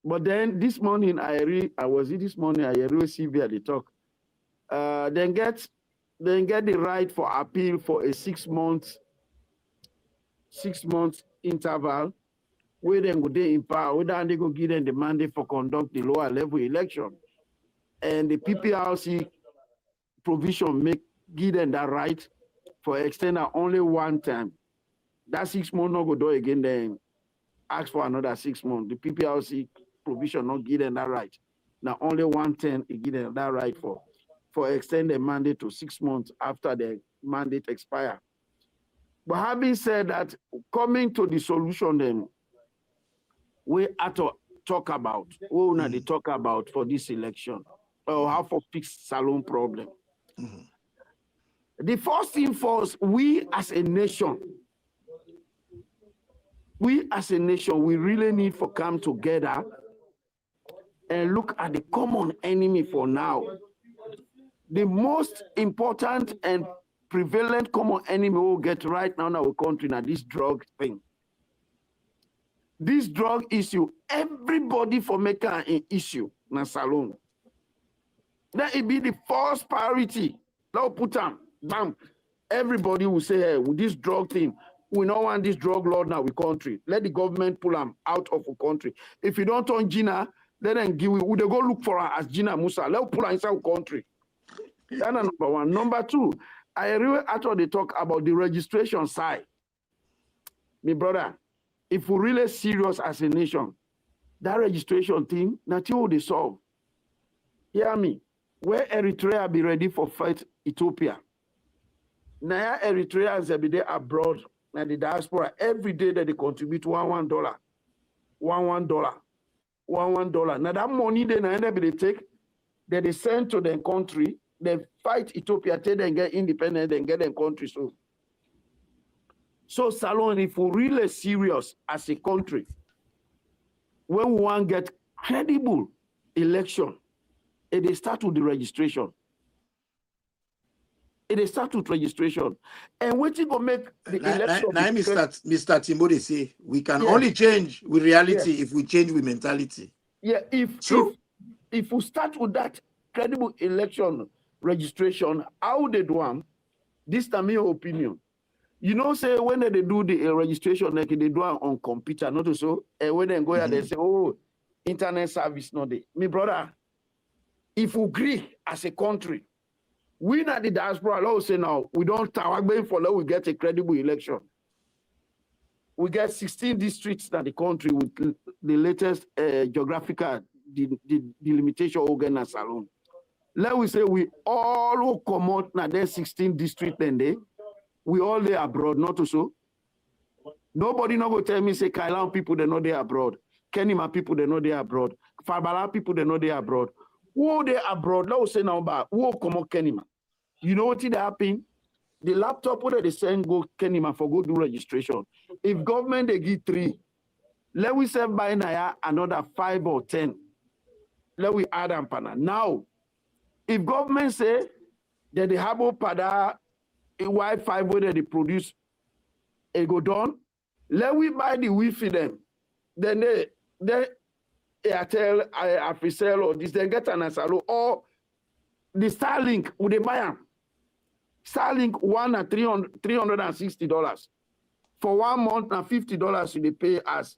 But then this morning I really see via the talk. Then get then get the right for appeal for a 6 months interval, where then go they in power, whether they go give them the mandate for conduct the lower level election. And the PPRC provision make give them that right for extender only one time. That 6 months not go do again, then ask for another 6 months. The PPRC provision not give them that right. Now only 110 it give them that right for extend the mandate to 6 months after the mandate expire. But having said that, coming to the solution then, we have to talk about, what we need to talk about for this election, or how to fix Salone problem. The first thing first, we as a nation, we really need to come together and look at the common enemy for now. The most important and prevalent common enemy we'll get right now in our country now, this drug thing. This drug issue, everybody for making an issue in Salone. That it be the first priority. Now put them, bam. Everybody will say, hey, with this drug thing, we don't want this drug lord now in country. Let the government pull them out of the country. If you don't turn Gina, let them give it. Would they go look for her as Gina Musa? Let's pull her inside the country. That's number one. Number two, I really actually talk about the registration side. My brother, if we're really serious as a nation, that registration thing, that's what they solve. Hear me? Where Eritrea be ready for fight Ethiopia. Now Eritreans every day abroad and the diaspora every day that they contribute $1. Now that money they take, that they send to their country, they fight Ethiopia till they get independent and get their country. So Salone, if we're really serious as a country, when we want to get credible election, it starts with the registration. It starts with registration. And what you gonna make the election? Now, Mr. Timothy say we can only change with reality if we change with mentality. Yeah, if we start with that credible election registration, how they do them, this is my opinion. You know, say when they do the registration, like they do it on computer, not so. And when they go there, they say, oh, internet service not there. My brother, if we agree as a country, we not the diaspora, let's say now, we don't talk for let we get a credible election. We get 16 districts in the country with the latest geographical delimitation organ and Salone. Let we say we all will come out now there 16 districts and they we all there abroad, not so. Nobody not go tell me say Kailan people they know they abroad. Kenima people they know they abroad. Fabala people they know they abroad. Who they abroad? Let us say now about who come out Kenima. You know what did happen? The laptop where they send go Kenima for go do registration. If government they give 3, let we say by now another 5 or 10. Let we add and pana. Now, if government say that they have pada a Wi-Fi where they produce a go done, let we buy the Wi-Fi them. Then they Airtel, Africell or this, they get an Asalo or the Starlink, would they buy them? Starlink one at $360 for 1 month and $50 you they pay as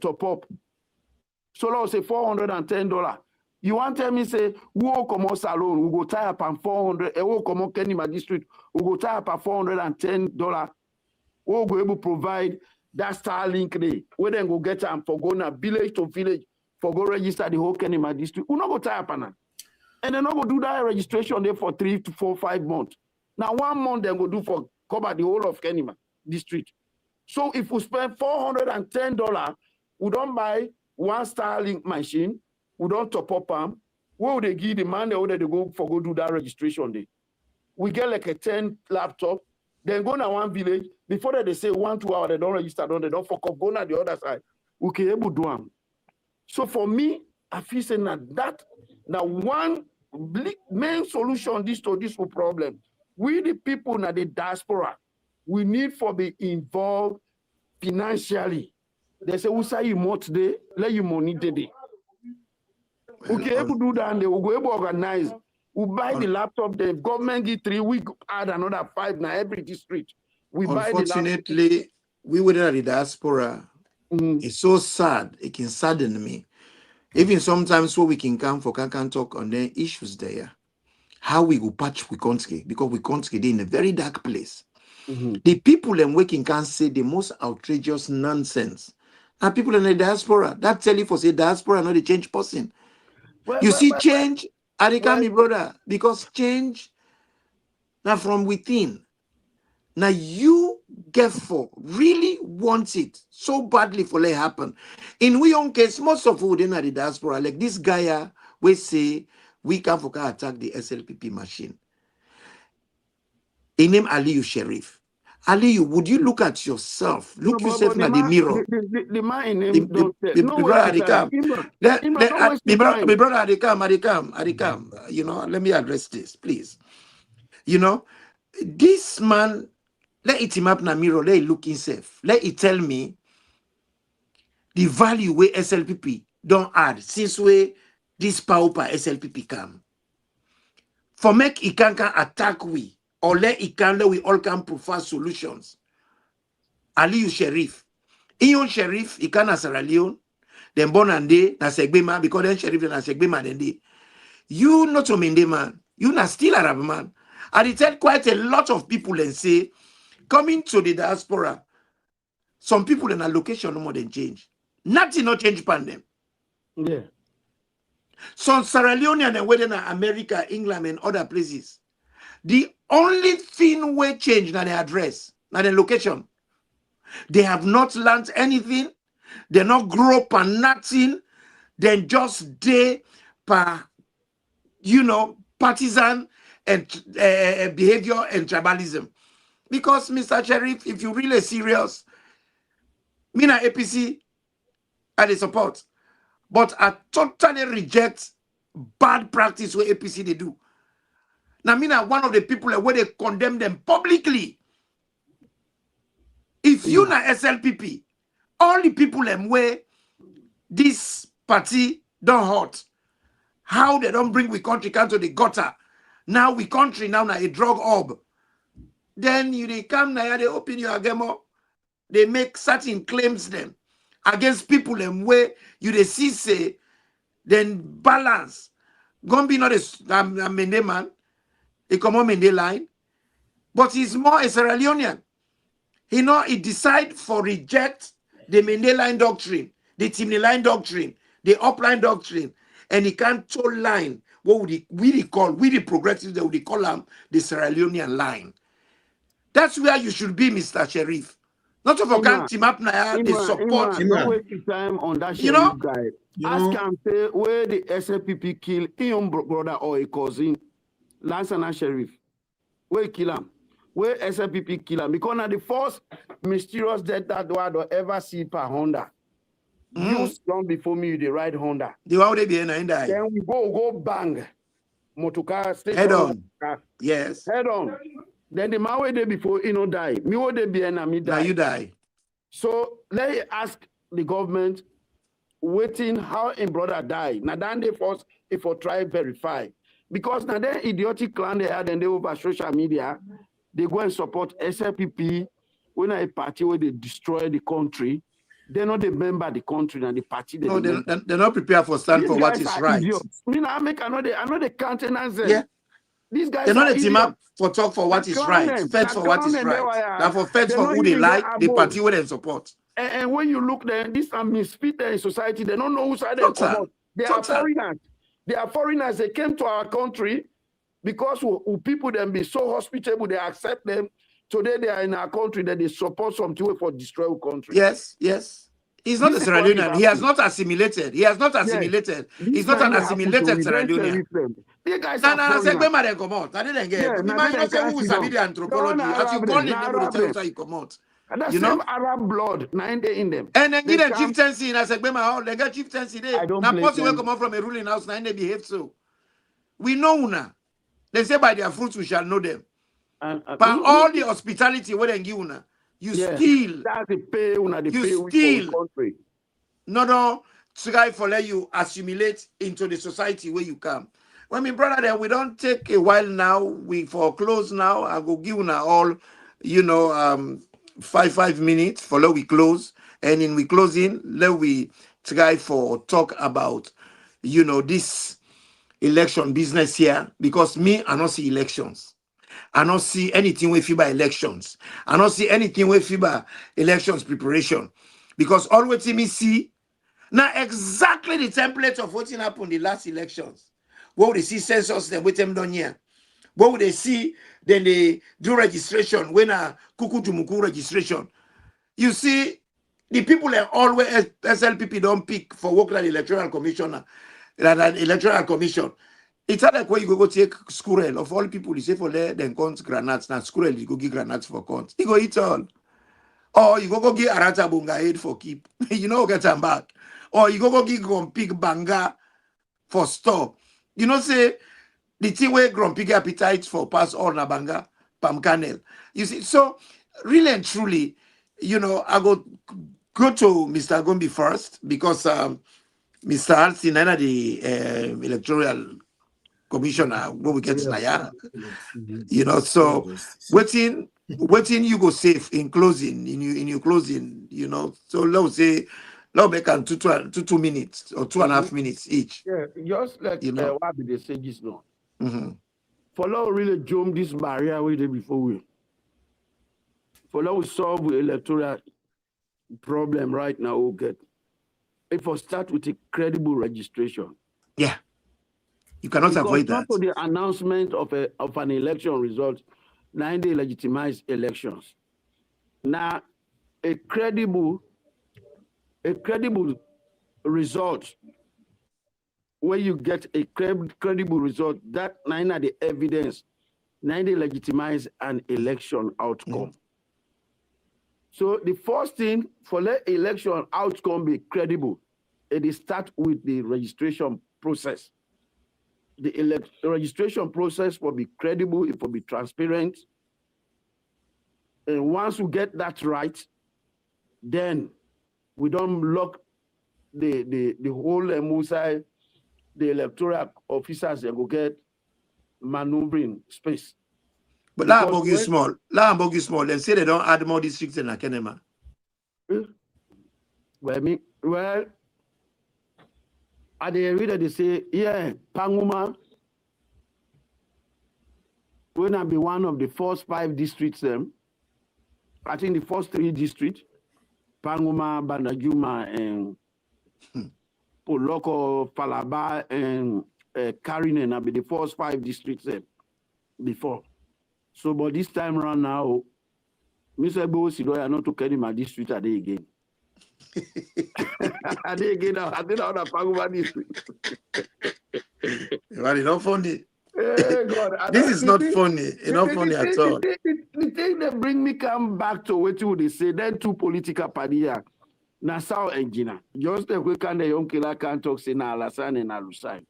top up. So let's say $410. You want to tell me say we will come out Salone, we go tie up on 400, we will come out Kenima district, we go tie up at $410. We will go able to provide that Starlink day. We then go get them for go now village to village for go register the whole Kenima district. We not go tie up on that. And then I go do that registration there for 3 to 4, 5 months. Now 1 month they go do for cover the whole of Kenima district. So if we spend $410, we don't buy 1 Starlink machine, we don't top up them. Where would they give the man there they go for go do that registration day? We get like a 10 laptop, then go to one village. Before that they say 1, 2 hours, they don't register, they don't fuck up, go to the other side. We can able to do them. So for me, I feel saying that one main solution to this problem. We the people in the diaspora, we need for be involved financially. They say, we say you more today, let you money today. Okay, able to do that and they will go able to organize We buy the laptop, the government give 3, we add another 5 now every district. We buy the laptop. Unfortunately, we were in the diaspora. It's so sad. It can sadden me. Even sometimes when we can come for can talk on the issues there. How we go patch we country, because we country they in a very dark place. The people in working can say the most outrageous nonsense. And people in the diaspora, that tell you for say diaspora not the change person. You see change, Arika, my brother, because change now from within. Now you get for really want it so badly for let happen. In we own case, most of who in the diaspora, like this guy, we say we can for attack the SLPP machine. He named Aliyu Sheriff. Aliyu, would you look at yourself? Look yourself in the mirror. The man in him don't say. No brother Adikam. My brother Adikam. You know, let me address this, please. You know, this man, let it him up in the mirror, let it look himself. Let it tell me the value where SLPP don't add since we this power SLPP come. For make it can attack we, or let we all can provide solutions. Aliyu Sheriff. Iyon Sheriff, he can Sierra Leone, then born and day, na Segbema, because then Sheriff na Segbema then day. You not a Mende man, you not still Arab man. And it tell quite a lot of people and say, coming to the diaspora, some people in a location no more than change. Nothing not change pan them. Yeah. Some Sierra Leonean and whether in America, England, and other places. The only thing we change na the address, na the location. They have not learned anything. They not grow up and nothing. Then just they per, partisan and behavior and tribalism. Because Mr. Sheriff, if you're really serious, me na APC I dey support, but I totally reject bad practice where APC they do. Now, me na one of the people where they condemn them publicly. If you na SLPP, all the people where this party don't hurt, how they don't bring we country come to the gutter. Now we country now na a drug hub. Then they come now, they open your agemo, they make certain claims them against people where you they see say, then balance. Gonna be not a Mende man, a common Mende line, but he's more a Sierra Leonean. He decide for reject the Mende line doctrine, the Timney line doctrine, the upline doctrine, and he can't toe line. What would we the progressives, they would call them the Sierra Leonean line. That's where you should be, Mr. Sheriff. Not to forget team up now, they support. Don't waste your time on that Sheriff guy. Ask him say where the SLPP kill his brother or a cousin, Lansana Sheriff. Where kill him? Where SLPP kill him? Because now the first mysterious death that I don't ever see per Honda. You long before me, the ride Honda. The one they be in die. Then we go bang. Motocar head on. Yes. Head on. Then the man way there before die. Me wo dey be na me die. Now you die. So let's ask the government waiting how in brother die. Now then they first if for try verify. Because now then idiotic clan they had and they over social media, they go and support SLPP when a party where they destroy the country. They're not a member of the country and the party. No, they're not prepared for stand for what is right. Idiots. I mean, I make another countenance. Yeah. These guys they're not a idiots. team up for talk for what is right. Fed for what is right. Now for fed for who they like, the party where they support. And when you look there, these are misfit in society. They don't know whose side they come out. They are foreigners. They are foreigners. They came to our country because people them be so hospitable. They accept them. Today they are in our country that they support something for destroy our country. Yes, yes. He's not a Sierra Leonean. He has not assimilated. He has not assimilated. Yes. He's not an assimilated Sierra Leonean. These guys are I didn't get it. Imagine who is the anthropology. As you call him, they tell you come out. And that's same Arab blood, 9 days in them. And then give them chieftaincy in Asegbema. They get chieftaincy there. Now, possibly come out from a ruling house, 9 days behave so. We know now. They say by their fruits we shall know them. But all the hospitality where they give una, you steal. That's the pay una the you pay steal. No, try for let you assimilate into the society where you come. Well, my brother, then we don't take a while now. We foreclose now. I go give una all, 5 minutes for let we close. And in we closing, let we try for talk about, this election business here. Because me, I don't see elections. I don't see anything with FIBA elections. I don't see anything with FIBA elections preparation. Because all what me see, now exactly the template of what happened in the last elections. What would they see census them with them done here? What would they see? Then they do registration when a kuku tumuku registration. You see, the people are always SLPP don't pick for work like electoral commissioner, like an electoral commission. It's not like where you go take squirrel of all people. You say for there, then count granates. Now squirrel, you go give granates for count. You go eat all. Or you go give arata bunga head for keep. Get them back. Or you go give grumpig banga for store. Say the thing where grumpig appetite for pass all na banga, palm kernel. You see, so really and truly, I go to Mr. Gombi first because Mr. Hansen and the electoral commissioner what we get in Naya. So waiting you go safe in closing, in your closing, So let's say make them 2 minutes or 2.5 minutes each. Yeah, just like what did they say just now? Mm-hmm. For now, really jump this barrier we did before we. For now, we solve the electoral problem right now. We'll get. If we start with a credible registration. Yeah. You cannot avoid that. For the announcement of an election result, now they legitimize elections. Now, a credible result, where you get a credible result, that now the evidence, now they legitimize an election outcome. So the first thing for the election outcome be credible, it start with the registration process. The registration process will be credible, it will be transparent. And once we get that right, then we don't lock the whole Musa, the electoral officers, and go get maneuvering space. But let them small. Then say they don't add more districts in Akenema. Well, at the reader they say, yeah, Panguma will not be one of the first 5 districts. I think the first 3 districts, Panguma, Bandajuma, and Poloko, Falaba, and Karinen will be the first 5 districts before. So, but this time around now, Mr. Bo Sidoya not to carry my district a day again. I did out of Panguma district. It's not funny. God, this is not funny. It's not funny at all. The thing that bring me come back to what you would say, then 2 political parties, Nassau and Gina. Just the way can the young killer can't talk say na Alasan and Alusai.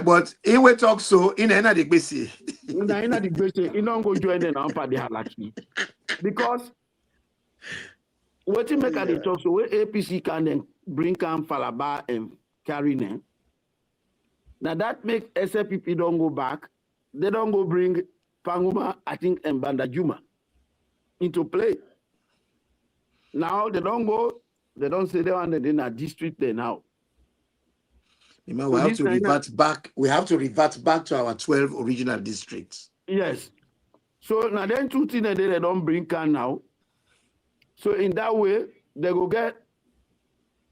But he will talk so in another basic. In the basic, you don't go join the Nampa de Halaki. Because what you make at the talk so where APC can then bring come Falaba and Karine. Now that makes SLPP don't go back. They don't go bring Panguma, I think, and Bandajuma into play. Now they don't say they want in a district there now. We have to revert back. We have to revert back to our 12 original districts. Yes. So now then 2 things that they don't bring can now. So in that way, they go get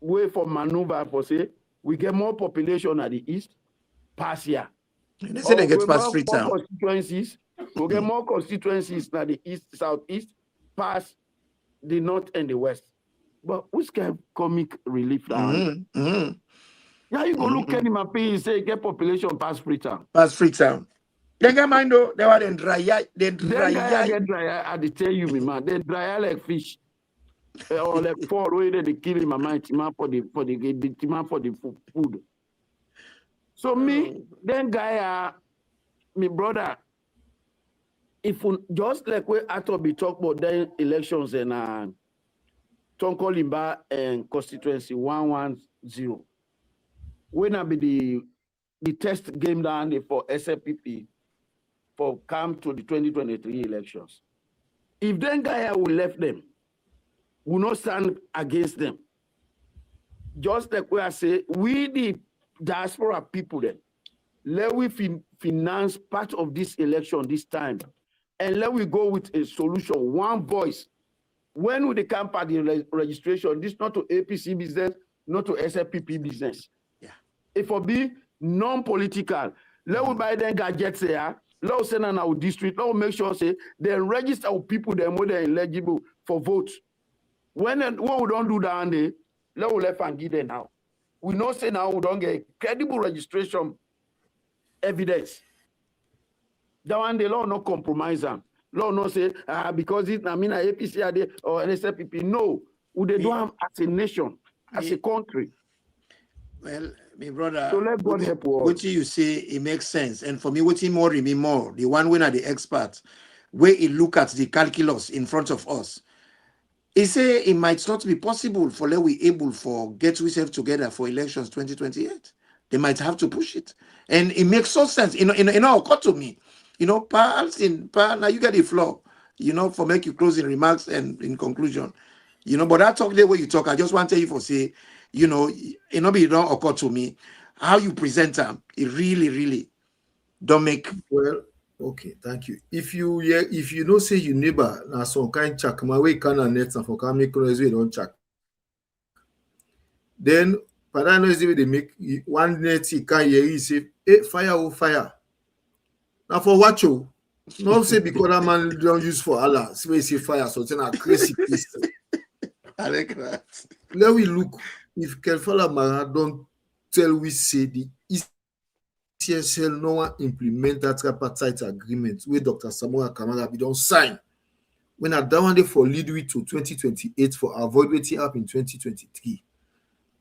way for maneuver for say we get more population at the east. Pass here. And they say they get past Freetown. Constituencies. We'll get more constituencies at the east, southeast, past the north and the west. But which kind of comic relief now? Yeah, you go look at him and pay, say get population past Freetown. Past Freetown. They get mind though, they were then dry. They dry. Get dry. I tell you, me man, they dry like fish. Or like 4 way they kill him, man, for the food. So me, then guy, me brother, if we, just like we had to be talk about then elections and Tonko Limba and constituency 110, when I be the test game down there for SFPP for come to the 2023 elections. If then guy will left them, will not stand against them. Just like we are saying, we the diaspora people then, let we finance part of this election this time, and let we go with a solution, one voice. When will they come part the registration? This not to APC business, not to SFPP business. Yeah. It will be non-political. Let we buy them gadgets here. Let us send on our district. Let us make sure say they register our people them when they're eligible for votes. When we don't do that, let we left and give them now. We know say now we don't get credible registration evidence. That one the law not compromise them. Law not say because it I mean APC or NSFPP. No, we they do them as a nation, as a country. Well, my brother, so let God help us. What you say, it makes sense. And for me, what you more, the one when are the experts, where he look at the calculus in front of us, he say it might not be possible for let we able for get ourselves together for elections 2028. They might have to push it. And it makes so sense. Occur to me. Now you get the floor, for make your closing remarks and in conclusion. But that talk the way you talk, I just want to tell you for say, it don't occur to me. How you present them, it really, really don't make. Well, okay, thank you. If you don't say your neighbor now some kind check my way can net and for can make noise we don't check. Then para noise they make one net he can hear you say, hey, fire. Now for what you not say because that man don't use for Allah, say fire, so it's a crazy piece. I like that. Let we look if Kelfala Mara don't tell we say the ECSL no one implement that tripartite agreement where Dr. Samoa Kamara be don't sign. When I that one day for lead we to 2028 for avoid waiting up in 2023.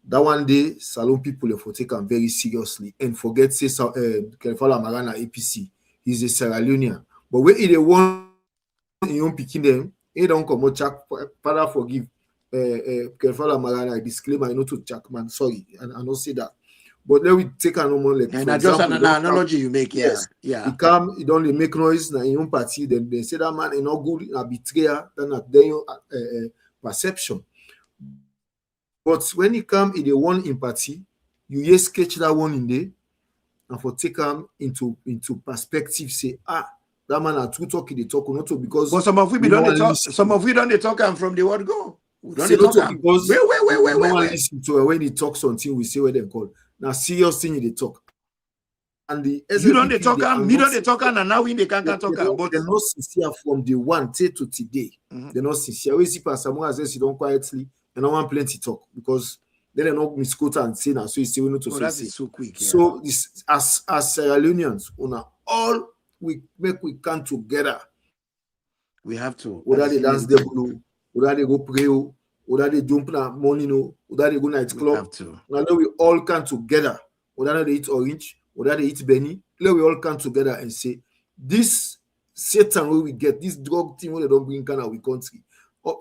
That one day Salon people for take them very seriously and forget say Kelfala Mara na APC. He's a Sierra Leonean. But when they want young picking them, they don't come out check father forgive. Kelfala Marana disclaimer, to Jackman. Sorry, and I don't say that. But then we take a normal like. And that's just an analogy you make, yeah. Yes. Yeah. He come, he don't make noise na in party. Then they say that man is not good, a betrayer, then at their perception. But when he come, he the one in party, you hear sketch that one in there, and for take him into perspective, say that man are too talking, they talk not to because. But some of we don't talk. Some of we don't talk and from the word go. We don't talk because wait. Listen to when he talks something, we say what they call. Now serious thing they talk. And the you don't they talk me don't they talk and now we they can't talk but they're not sincere from the one till to today. They're not sincere. We see Pastor Moa says you don't quietly and I want plenty talk because then they're not misquote and say now so you say we know to say. That is so quick. Yeah. So this as Sierra Leoneans, all we come together. We have to. Whether they dance the whether they go pray, whether they jump na morning, whether they go night club. We have to. Now we all come together. Whether they eat orange, whether they eat Benny, let we all come together and say, this Satan where we get, this drug thing where they don't bring Ghana we country.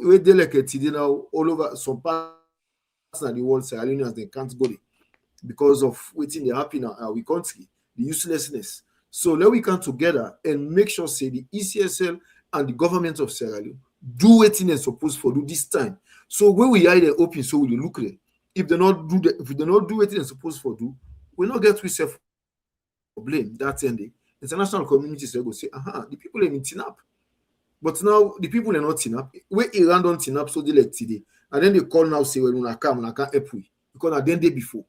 We delicate today now all over some parts of the world, Sierra Leoneans they can't go there because of waiting they happen in our country, the uselessness. So let we come together and make sure say the ECSL and the government of Sierra Leone do what they're supposed to do this time. So when we are there open, so we look there. If they not do what they're supposed to do, we not get ourselves blame. That's ending. International communities they go say, the people are in TINAP. But now the people are not TINAP. Where Iran don't TINAP, so they like today. And then they call now say, well, I can't help we. Because I didn't day before.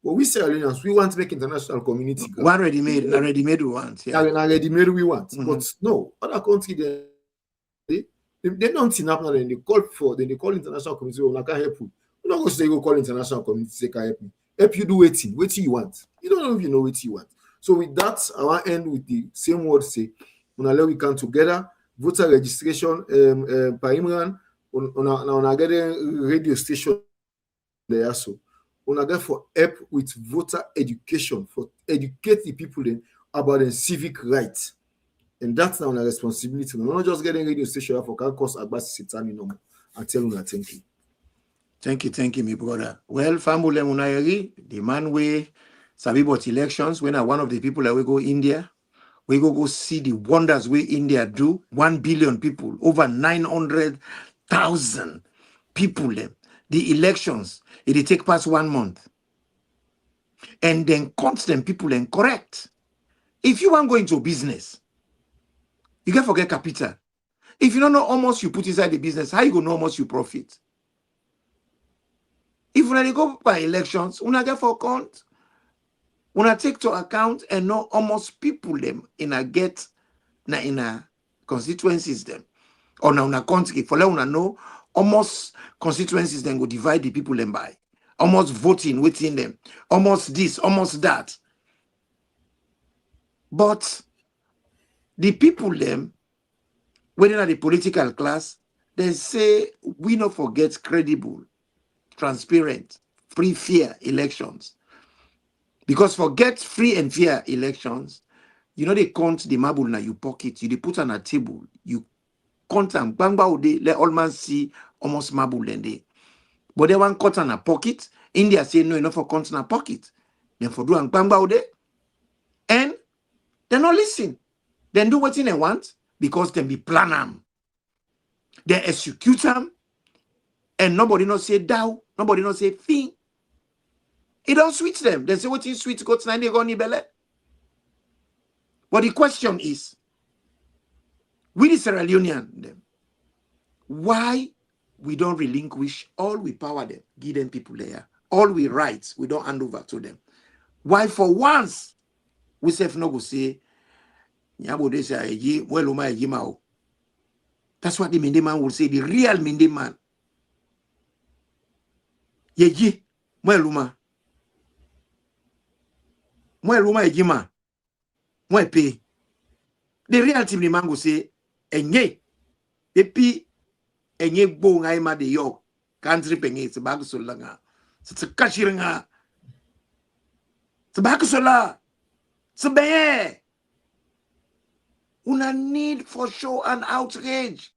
But we Sierra Leoneans, we want to make international community. One ready-made we want. Yeah. Ready-made we want. But no, other countries they don't TINAP now, then they call international community, I can't help you. You're not going to say go call international community, say can help me. Help you do waiting you want. You don't know if you know what you want. So with that, I want to end with the same word say, when we come together, voter registration, Paimran, on a getting radio station there so. On a get for help with voter education, for educate the people then about their civic rights. And that's now a responsibility. We're not just getting radio station for can cause Agbasi Sitani no more. I tell you that thank you. Thank you, my brother. Well, family Munayeri, the man way Sabi about elections, when I one of the people that we go India, we go see the wonders where India do. 1 billion people, over 900,000 people. The elections, it take past 1 month. And then constant people and correct. If you want to go into business, you can forget capital. If you don't know how much you put inside the business, how you go know how much you profit? If when they go by elections, when I get for account, when I take to account and know how much people them in a get na in a constituencies them, or na una country for let una know almost constituencies then go divide the people them by, almost voting within them, almost this, almost that. But the people them, whether the political class, they say we not forget credible, transparent, free, fair elections. Because forget free and fair elections, you know they count the marble na you pocket, you they put on a table, you count them, bang bang, let all man see almost marble then they. But they want cut on a pocket. India say no enough for count on a pocket. Then for do and bang bang, and they not listen. Then do what they want because they be plan them. They execute them, and nobody not say dow, nobody not say thing. It don't switch them. They say what is sweet got nine they go ni belly. But the question is, we the Sierra Leonean them, why we don't relinquish all we power them, give them people there, all we rights we don't hand over to them. Why for once we say no go say nyabo de say ye well my yimao. That's what the Minde man will say, the real Minde man. Ye mweluma. Mweluma yima. Mwepe. The real team the man will say, enye. Epi enye bo ngai ma de yo. Country penge se bagu solanga. Se kashiringa. Se bagu sola. Se beye. Una need for show and outrage.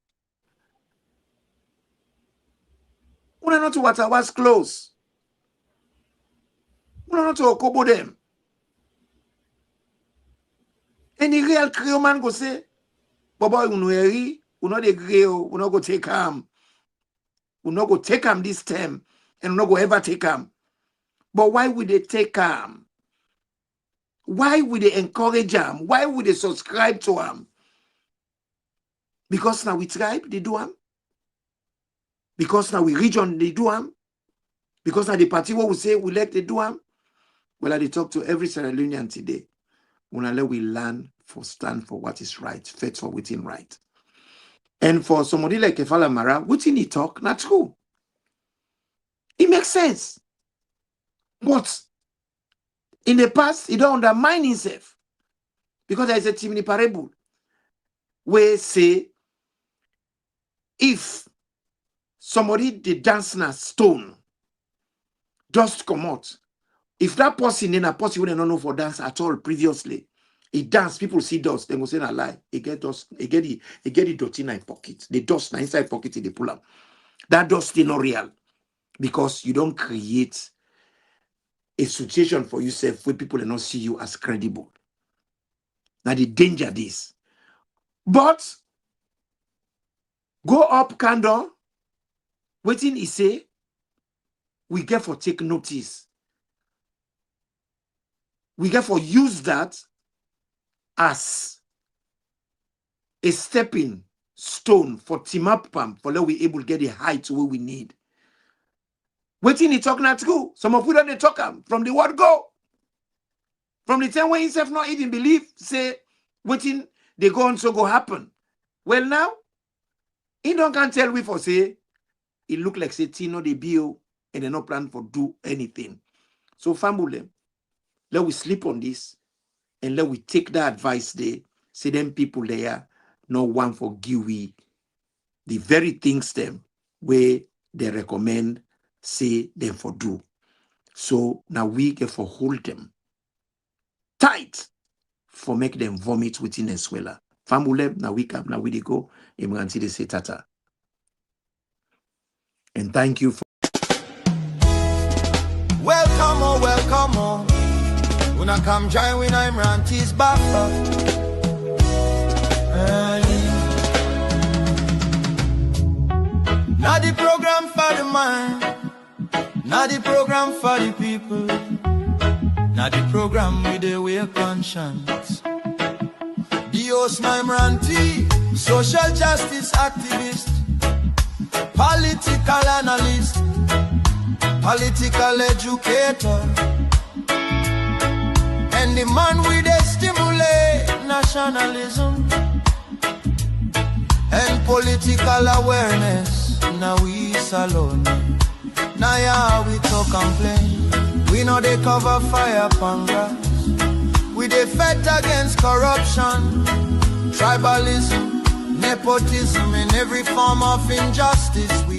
Una not to what I was close. Una not to okobo them. And the real Creole man go say, Baba, you know the Creole, we not go take him. We not go take him this time, and we not go ever take him. But why would they take him? Why would they encourage him? Why would they subscribe to him? Because now we tribe, they do him. Because now we region, they do him. Because now the party what we say we let they do him. Well, I talk to every Sierra Leonean today. When we learn for stand for what is right, fight for within right. And for somebody like Kefala Mara, within he talk, not true. It makes sense. But in the past, he don't undermine himself. Because there is a team in the parable where say, if somebody did dance na stone, dust come out. If that person in a person wouldn't know for dance at all previously, he dance, people see dust, they go say a lie. He get dust, he get the dust in his pocket. The dust na inside pocket, they pull up. That dust is not real. Because you don't create a situation for yourself where people do not see you as credible. Now the danger this. But go up candle, waiting he say, we get for take notice. We get for use that as a stepping stone for team up pump for let we able to get the height where we need. Waiting he talk not go. Some of you don't talk from the word go. From the time when himself not even believe, say, waiting they go on so go happen. Well now, he don't can tell we for say, it look like say Tino the bio and they not plan for do anything. So family, let we sleep on this and let we take that advice there. Say them people there, no one for give we the very things them where they recommend say them for do. So now we get for hold them tight for make them vomit within a sweller. Family, now we come, now we they go, and we until they say tata. And thank you for Welcome, oh, welcome, oh. Una come join when I'm ranties back. Not the program for the mind, not the program for the people, not the program with the way conscience. The host I'm ranty, social justice activist, political analyst, political educator, and the man with a stimulate nationalism and political awareness. Now we salon, now yeah we talk complain. We know they cover fire upon grass. We defend against corruption, tribalism, nepotism, and every form of injustice. We